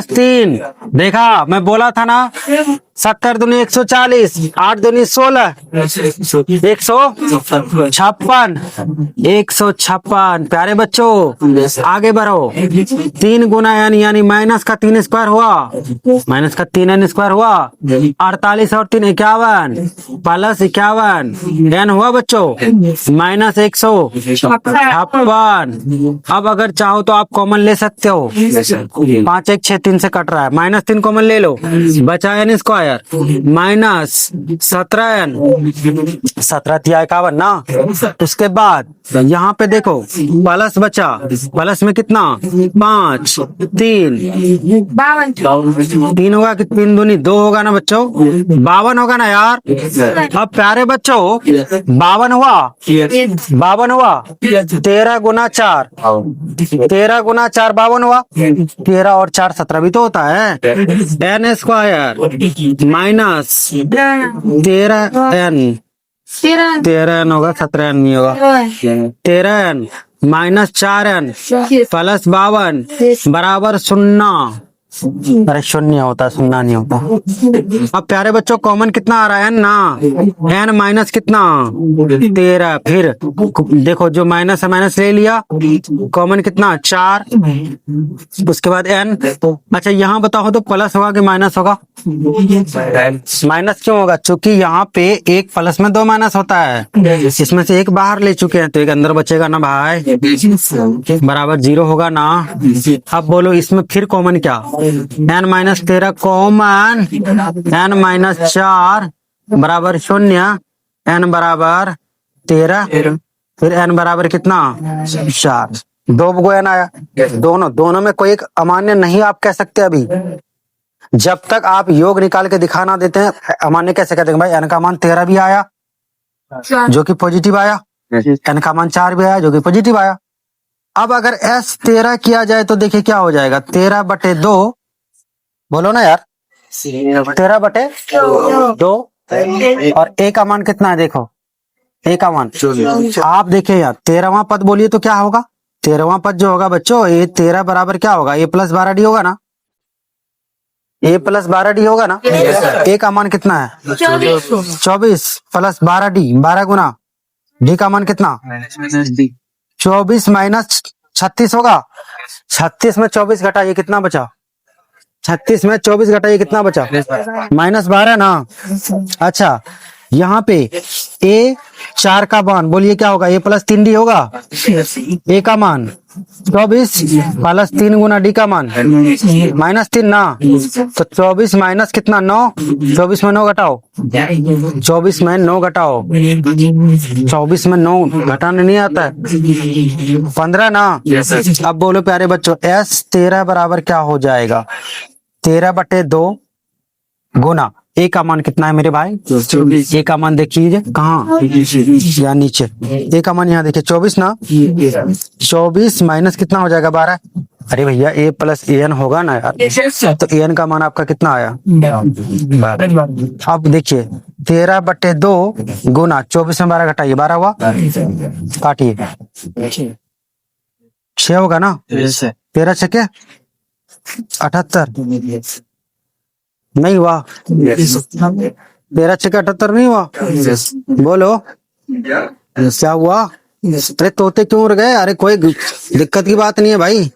+ 3। देखा मैं बोला था ना 70 दूनी 140। 8 दूनी 16 156। प्यारे बच्चों आगे बढ़ो। 3 गुना n यानी माइनस का 3 स्क्वायर हुआ। माइनस का 3n स्क्वायर हुआ। 48 और 3 51 + 51 n हुआ बच्चों -156। अब अगर चाहो तो आप कॉमन ले सकते हो। 5 1 6 3 से कट रहा है। -3 कॉमन ले लो बचा n स्क्वायर -17n 17 × 51 ना। उसके बाद यहाँ पे देखो प्लस बचा। प्लस में कितना? 5 3 3 होगा कि 3 दूनी 2 होगा ना बच्चों। 52 होगा ना यार। अब प्यारे बच्चों 52 हुआ। 13 गुना 4 13 गुना 4 52 हुआ। 13 और 4 17 भी तो होता है। n स्क्वायर -13n 13n होगा 17n नहीं होगा। 13n -4n + 52 बराबर 0। अरे 0 होता, 0 नहीं होता। अब प्यारे बच्चों कॉमन कितना आ रहा है? n ना। n माइनस कितना? 13। फिर देखो जो माइनस है माइनस ले लिया। कॉमन कितना? 4। उसके बाद n। अच्छा यहाँ बताओ तो प्लस होगा कि माइनस होगा? माइनस क्यों होगा? क्योंकि यहाँ पे एक प्लस में 2 माइनस होता है। इसमें से एक बाहर ले चुके हैं तो एक अंदर बचेगा ना भाई। बराबर 0 होगा ना। अब बोलो इसमें फिर कॉमन क्या? n - 13 common. n - 4 बराबर 0। n बराबर 13। फिर n बराबर कितना? 4। 2 को n आया। दोनों में कोई एक अमान्य नहीं आप कह सकते अभी। जब तक आप योग निकाल के दिखाना देते हैं अमान्य कैसे कहते हैं भाई? n का मान 13 भी आया जो कि पॉजिटिव आया। n का मान 4 भी आया जो कि पॉजिटिव आया। अब अगर s 13 किया जाए तो देखिए क्या हो जाएगा? 13/2 बोलो ना यार। 13/2 और a का मान कितना है? देखो a का मान आप देखिए यार 13वां पद बोलिए तो क्या होगा? 13वां पद जो होगा बच्चों ये 13 बराबर क्या होगा? a + 12d होगा ना। a + 12d होगा ना। a का मान कितना है? 24 + 12d 12 गुना d का मान कितना? 24 - 36 होगा। 36 में 24 घटाइए कितना बचा? 36 में 24 घटाइए कितना बचा? -12 ना। अच्छा यहाँ पे a 4 का मान बोलिए क्या होगा, a प्लस 3d होगा। a का मान 24 प्लस 3 गुना d का मान -3 ना, तो 24 माइनस कितना 9, 24 में 9 घटाओ, 24 में 9 घटाओ, 24 में 9 घटाने नहीं आता है, 15 ना। अब बोलो प्यारे बच्चों, s 13 बराबर क्या हो जाएगा, 13/2 गुना a का मान कितना है मेरे भाई, a का मान देखिए कहाँ, या नीचे, a का मान यहाँ देखिए 24 ना, 24 माइनस कितना हो जाएगा 12। अरे भैया a प्लस an होगा ना यार, तो an का मान आपका कितना आया 12। अब देखिए 13/2 गुना 24 में 12 घटाइए, 12 हुआ, काटिए 6 होगा ना, 13 छके 78 नहीं हुआ, 13 छके 78 नहीं हुआ, बोलो क्या हुआ। अरे तोते क्यों उड़ गए, अरे कोई दिक्कत की बात नहीं है भाई,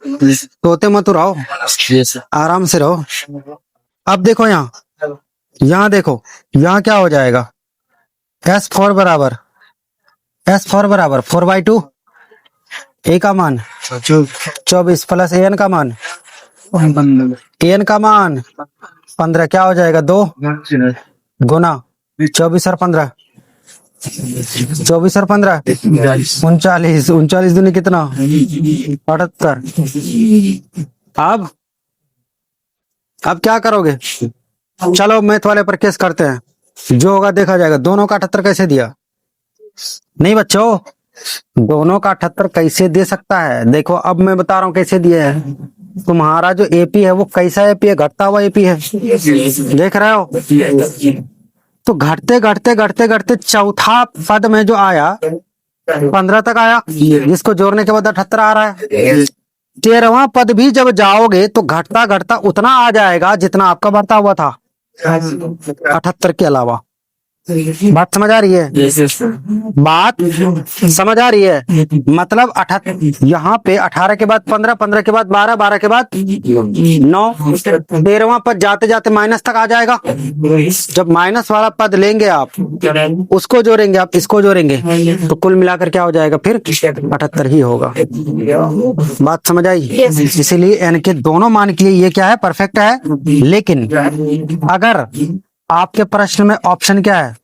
तोते मत उड़ाओ, आराम से रहो। अब देखो यहाँ देखो, यहाँ क्या हो जाएगा, S4 बराबर 4/2, a का मान 24 प्लस an का मान, an का मान 15 क्या हो जाएगा 2 गुना 24 और 15, 24 और 15 39, 39 दूनी कितना 78। अब क्या करोगे, चलो मैथ वाले पर केस करते हैं, जो होगा देखा जाएगा। दोनों का 78 कैसे दिया, नहीं बच्चों दोनों का 78 कैसे दे सकता है, देखो अब मैं बता रहा हूँ कैसे दिया है। तुम्हारा जो एपी है वो कैसा एपी है, घटता हुआ एपी है, देख रहे हो। तो घटते घटते घटते घटते चौथा पद में जो आया 15 तक आया, जिसको जोड़ने के बाद 78 आ रहा है। 13वां पद भी जब जाओगे तो घटता घटता उतना आ जाएगा जितना आपका बढ़ता हुआ था 78 के अलावा। बात समझ आ रही है, बात समझ आ रही है, मतलब 78 यहाँ पे 18 के बाद 15, 15 के बाद 12, 12 के बाद 9, 13वां पद जाते जाते माइनस तक आ जाएगा। जब माइनस वाला पद लेंगे आप, उसको जोड़ेंगे आप, इसको जोड़ेंगे, तो कुल मिलाकर क्या हो जाएगा फिर 78 ही होगा। बात समझ आई, इसीलिए n के दोनों मान के लिए ये क्या है, परफेक्ट है। लेकिन अगर आपके प्रश्न में ऑप्शन क्या है,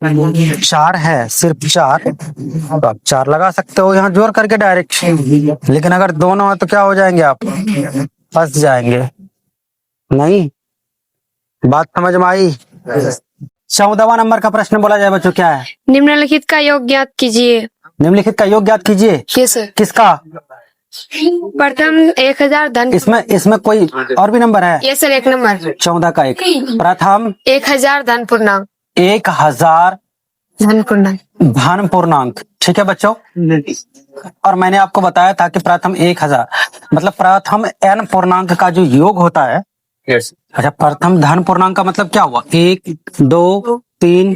4 है, सिर्फ 4, तो आप 4 लगा सकते हो यहाँ जोड़ करके डायरेक्ट। लेकिन अगर दोनों है तो क्या हो जाएंगे आप, फंस जाएंगे। नहीं, बात समझ में आई। 14वां नंबर का प्रश्न बोला जाए बच्चों, क्या है,
निम्नलिखित का योग ज्ञात कीजिए।
निम्नलिखित का योग ज्ञात कीजिए।
किस
किसका,
प्रथम 1000 धन,
इसमें कोई और भी नंबर है,
ये सर 1 नंबर,
14 का 1, प्रथम
1000 धन पूर्णांक,
1000
धन पूर्णांक,
धन पूर्णांक, ठीक है बच्चों। और मैंने आपको बताया था कि प्रथम 1000 मतलब प्रथम n पूर्णांक का जो योग होता है। अच्छा, प्रथम धन पूर्णांक का मतलब क्या हुआ, 1 2 3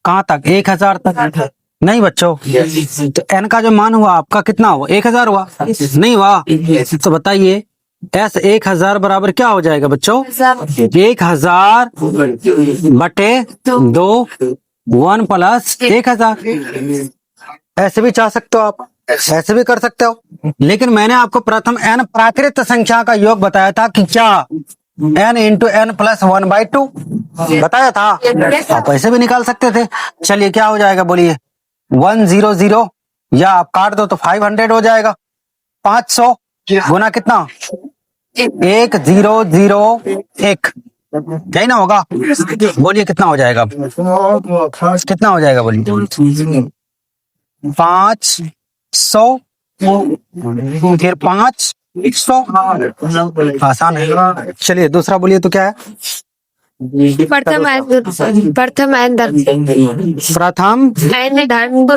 कहाँ तक, 1000 तक। नहीं बच्चों, तो n का जो मान हुआ आपका कितना हुआ, 1000 हुआ, नहीं हुआ। तो बताइए S 1000 बराबर क्या हो जाएगा बच्चों, 1000 बटे 2 1 प्लस 1000। ऐसे भी चाह सकते हो आप, ऐसे भी कर सकते हो, लेकिन मैंने आपको प्रथम n प्राकृत संख्या का योग बताया था कि क्या, n इंटू n प्लस 1/2 बताया था। आप ऐसे भी निकाल सकते थे। चलिए क्या हो जाएगा बोलिए, 100 या आप काट दो तो 500 हो जाएगा। 500 गुना कितना, 1001, यही ना होगा। बोलिए कितना हो जाएगा, कितना हो जाएगा बोलिए, 500 फिर 500, आसान है। चलिए दूसरा बोलिए तो क्या है,
प्रथम n धन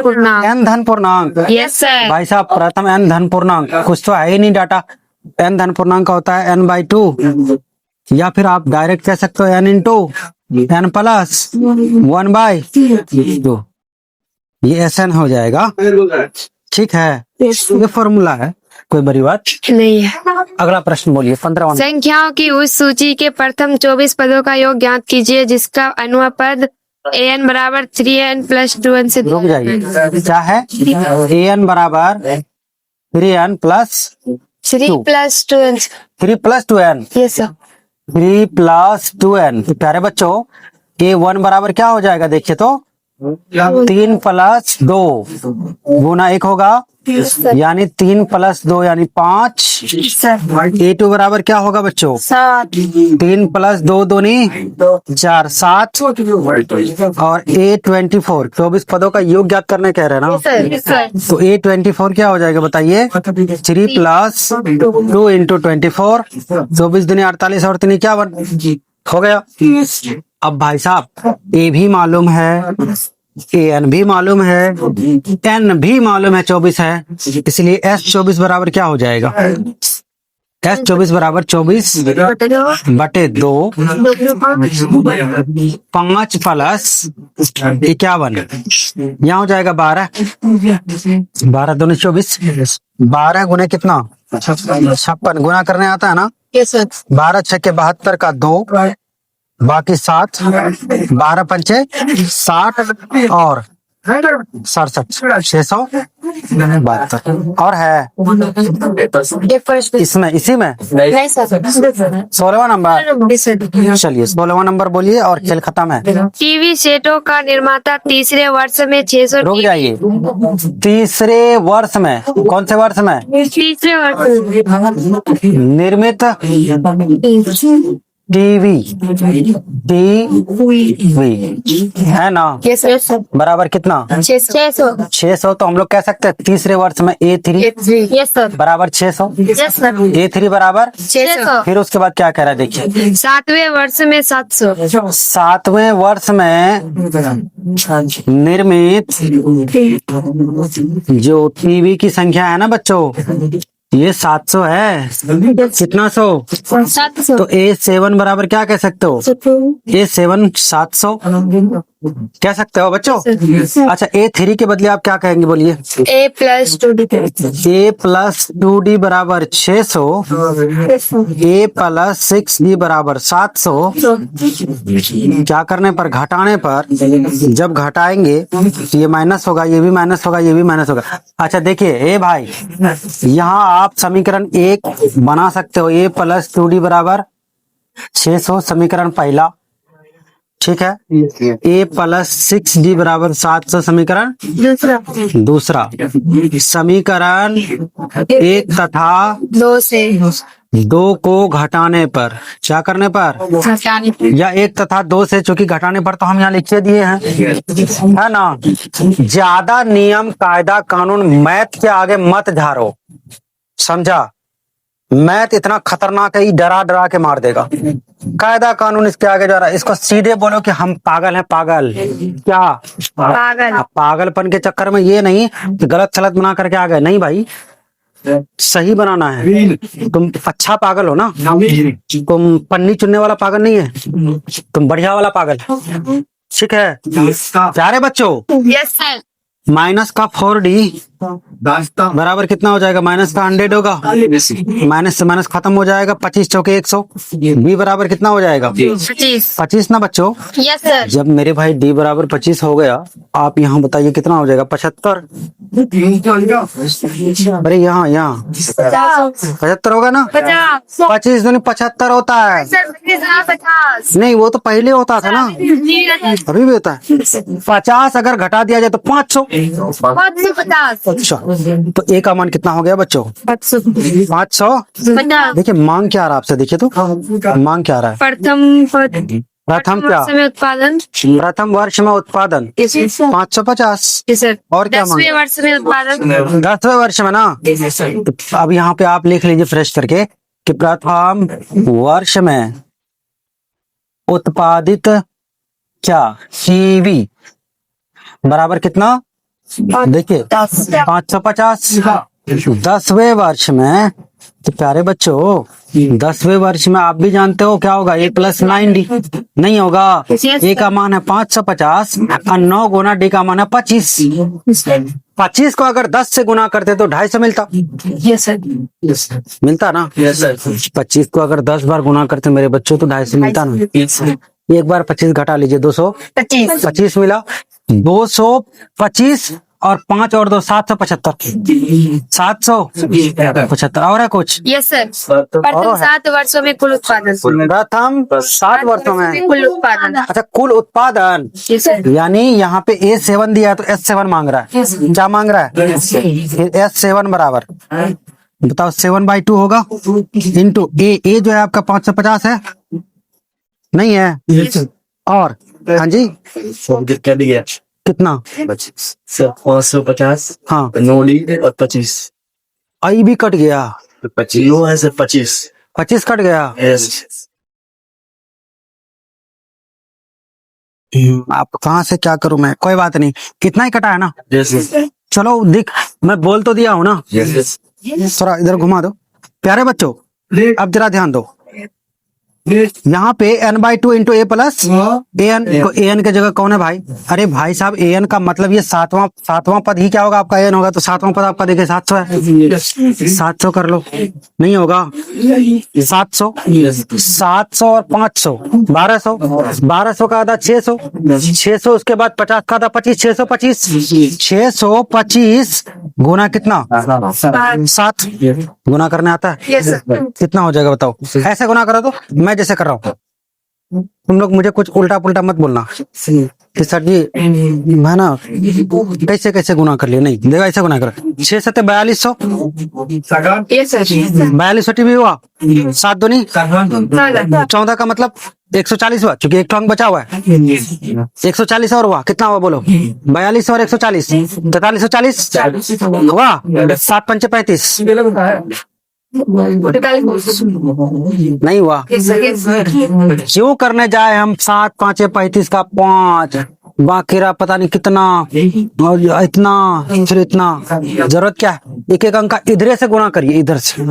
पूर्णांक,
n धन पूर्णांक।
यस सर,
भाई साहब प्रथम n धन पूर्णांक, कुछ तो है ही नहीं डाटा। n धन पूर्णांक का होता है n/2, या फिर आप डायरेक्ट कह सकते हो n इंटू n प्लस 1/2, ये SN हो जाएगा। ठीक है, ये फॉर्मूला है, कोई बड़ी बात
नहीं है।
अगला प्रश्न बोलिए, 15वां।
संख्याओं की उस सूची के प्रथम 24 पदों का योग ज्ञात कीजिए जिसका अनुपद an बराबर 3n प्लस 2n से
रुक जाइए, क्या है? an बराबर 3n plus
3 plus 2n।
3 plus 2n,
yes sir.
3 plus 2n। तो प्यारे बच्चों a1 बराबर क्या हो जाएगा? देखिए तो 3 प्लस 2 गुना 1 होगा, यानी 3 प्लस 2 यानी 5। a2 बराबर क्या होगा बच्चों? 3 प्लस 2 दूनी 4, 7। और a24 24 पदों का योग ज्ञात करने कह रहे हैं ना, तो a24 क्या हो जाएगा बताइए? 3 प्लस 2 इंटू 24, 24 दूनी 48 और 3 51 हो गया। अब भाई साहब ए भी मालूम है, एन भी मालूम है, एन भी मालूम है, 24 है, इसलिए S24 बराबर क्या हो जाएगा? S24 बराबर 24 बटे 2, 5 प्लस 51, यहाँ हो जाएगा 12। 12 दूनी 24, 12 गुने कितना? 56। गुना करने आता है ना? 12 छक्के 72 का 2, बाकी 7, 12 पंचे 60 और 67, 672 और है इसमें, इसी में 16वां नंबर। चलिए 16वां नंबर बोलिए और खेल खत्म है।
टीवी सेटों का निर्माता तीसरे वर्ष में 600।
रुक जाइए, तीसरे वर्ष में, कौन से वर्ष में?
तीसरे वर्ष
निर्मित टीवी है ना, बराबर कितना? 600। तो हम लोग कह सकते हैं तीसरे वर्ष में A3 बराबर 600, A3 बराबर
600।
फिर उसके बाद क्या कह रहा है देखिए?
7वें वर्ष में 700।
7वें वर्ष में निर्मित जो टीवी की संख्या है ना बच्चों, ये 700 है। कितना 100?
700।
तो A7 बराबर क्या कह सकते हो? A7 700 कह सकते हो बच्चों। अच्छा A3 के बदले आप क्या कहेंगे बोलिए?
A plus 2D।
A plus 2D बराबर 600, A प्लस 6D बराबर 700। क्या करने पर? घटाने पर। जब घटाएंगे तो ये माइनस होगा, ये भी माइनस होगा, ये भी माइनस होगा। अच्छा देखिए ए भाई, यहाँ आप समीकरण 1 बना सकते हो। A प्लस 2D बराबर 600 समीकरण पहला, ठीक है। A प्लस 6D बराबर 700 समीकरण दूसरा। समीकरण 1 तथा
2 से
2 को घटाने पर, क्या करने पर? या 1 तथा 2 से, चूंकि घटाने पर तो हम यहाँ लिखे दिए हैं, है ना। ज्यादा नियम कायदा कानून मैथ के आगे मत झाड़ो, समझा। मैथ इतना खतरनाक है, ये डरा डरा के मार देगा। कायदा कानून इसके आगे जा रहा है। इसको सीधे बोलो कि हम पागल हैं, पागल। क्या
पागल?
अब पागलपन के चक्कर में ये नहीं कि गलत सलत बना करके आ गए, नहीं भाई, सही बनाना है। तुम अच्छा पागल हो ना, तुम पन्नी चुनने वाला पागल नहीं है, तुम बढ़िया वाला पागल, ठीक है। प्यारे बच्चों,
यस सर।
माइनस का 4D बराबर कितना हो जाएगा? माइनस का 100 होगा, माइनस से माइनस खत्म हो जाएगा। 25 चौके 100। B बराबर कितना हो जाएगा? 25 ना बच्चों।
Yes sir.
जब मेरे भाई D बराबर 25 हो गया, आप यहाँ बताइए कितना हो जाएगा? 75। अरे यहाँ 75 होगा ना। 25 दूनी 75 होता है।
50।
नहीं वो तो पहले होता था ना, अभी भी होता है। 50 अगर घटा दिया जाए तो 500।
550।
अच्छा, तो A का मान कितना हो गया बच्चों? 500। देखिए मांग क्या आ रहा है आपसे, देखिए तो मांग क्या आ रहा है? प्रथम क्या?
उत्पादन।
प्रथम वर्ष में उत्पादन 550। और क्या मांग?
10वें वर्ष में उत्पादन।
10वें वर्ष में ना। तो अब यहाँ पे आप लिख लीजिए फ्रेश करके कि प्रथम वर्ष में उत्पादित क्या टीवी बराबर कितना? देखिए 550। 10वें वर्ष में, तो प्यारे बच्चों 10वें वर्ष में आप भी जानते हो क्या होगा? A प्लस 9D नहीं होगा। A का मान है 550 और 9 गुना D का मान है 25। 25 को अगर 10 से गुना करते तो 250 मिलता। मिलता ना। 25 को अगर 10 बार गुना करते मेरे बच्चों तो 250 मिलता ना। एक बार 25 घटा लीजिए, 225 मिला, 225 और 5 और 2 775, 775। और है कुछ?
Yes sir. प्रथम 7 वर्षों में कुल उत्पादन।
प्रथम 7 वर्षों में
कुल उत्पादन।
अच्छा, कुल उत्पादन,
यस सर।
यानी यहाँ पे A7 दिया है तो S7 मांग रहा है, क्या मांग रहा है? फिर S7 बराबर, बताओ 7/2 होगा इंटू ए जो है आपका 550 है, नहीं है? और हाँ जी,
क्या दिया?
कितना?
550,
हाँ,
9 और 25।
आई भी कट गया,
25 है सर, 25।
25 कट गया।
यस।
आप कहाँ से क्या करूं मैं, कोई बात नहीं, कितना ही कटा है ना।
यस।
चलो दिख, मैं बोल तो दिया हूँ ना।
यस।
थोड़ा इधर घुमा दो प्यारे बच्चों, अब जरा ध्यान दो, यहाँ पे n/2 into A plus an की जगह कौन है भाई? अरे भाई साहब, an का मतलब ये सातवां पद ही क्या होगा आपका? an होगा तो सातवां पद आपका देखिए 700 है, 700 कर लो, नहीं होगा? 700, 700 और 500 1200, 1200 का आधा 600, 600 उसके बाद 50 का आधा 25, 625, 625 गुना कितना? 7 गुना करने आता है?
Yes sir.
कितना हो जाएगा बताओ? ऐसे गुना करो तो, मैं जैसे कर रहा हूँ, तुम लोग मुझे कुछ उल्टा पुल्टा मत बोलना कि सर जी मैं ना कैसे कैसे गुना कर लिया, नहीं देखो ऐसे गुना कर, 6 7 4200,
यस सर।
4200 भी हुआ, 7 दूनी 14 का मतलब 140 हुआ, क्योंकि एक अंक बचा हुआ है, 140 और हुआ, कितना हुआ बोलो? 42 और 140, 4340 हुआ, 7 5 35 नहीं हुआ। क्यों करने जाए हम 7 5 35 का 5, बाकी रहा पता नहीं कितना, और इतना, फिर इतना, जरूरत क्या है? एक एक अंक का इधर से गुणा करिए, इधर से।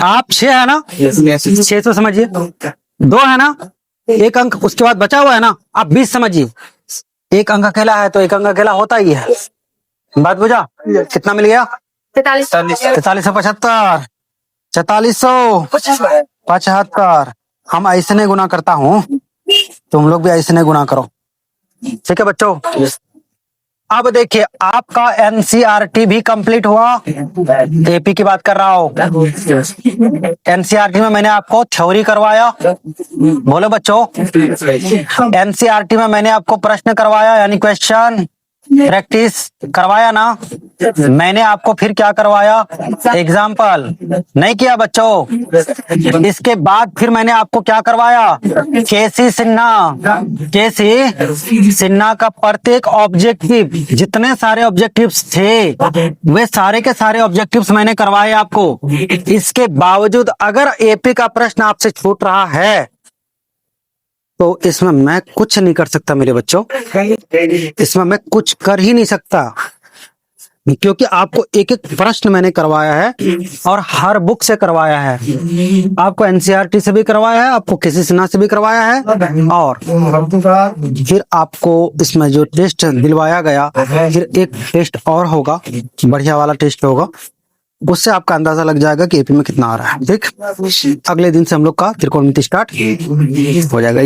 आप 6 है ना, 600 समझिए, 2 है ना, एक अंक उसके बाद बचा हुआ है ना, आप 20 समझिए, एक अंक अकेला है तो एक अंक अकेला होता ही है, बात बुझा? कितना मिल गया? 4375, 4475। हम ऐसे नहीं गुना करता हूँ, तुम लोग भी ऐसे नहीं गुना करो, ठीक है बच्चों? अब देखिए, आपका NCERT भी कंप्लीट हुआ, AP की बात कर रहा हूँ। NCERT में मैंने आपको थ्योरी करवाया, बोलो बच्चों, NCERT में मैंने आपको प्रश्न करवाया, यानी क्वेश्चन प्रैक्टिस करवाया ना। मैंने आपको फिर क्या करवाया? एग्जाम्पल नहीं किया बच्चों? इसके बाद फिर मैंने आपको क्या करवाया? केसी सिन्हा का प्रत्येक ऑब्जेक्टिव, जितने सारे ऑब्जेक्टिव्स थे वे सारे के सारे ऑब्जेक्टिव्स मैंने करवाए आपको। इसके बावजूद अगर AP का प्रश्न आपसे छूट रहा है तो इसमें मैं कुछ नहीं कर सकता मेरे बच्चों, इसमें मैं कुछ कर ही नहीं सकता, क्योंकि आपको एक एक प्रश्न मैंने करवाया है और हर बुक से करवाया है। आपको NCERT से भी करवाया है, आपको केसी सिन्हा से भी करवाया है, और फिर आपको इसमें जो टेस्ट दिलवाया गया, फिर एक टेस्ट और होगा, बढ़िया वाला टेस्ट होगा, उससे आपका अंदाजा लग जाएगा कि AP में कितना आ रहा है। ठीक, अगले दिन से हम लोग का त्रिकोणमिति स्टार्ट हो जाएगा।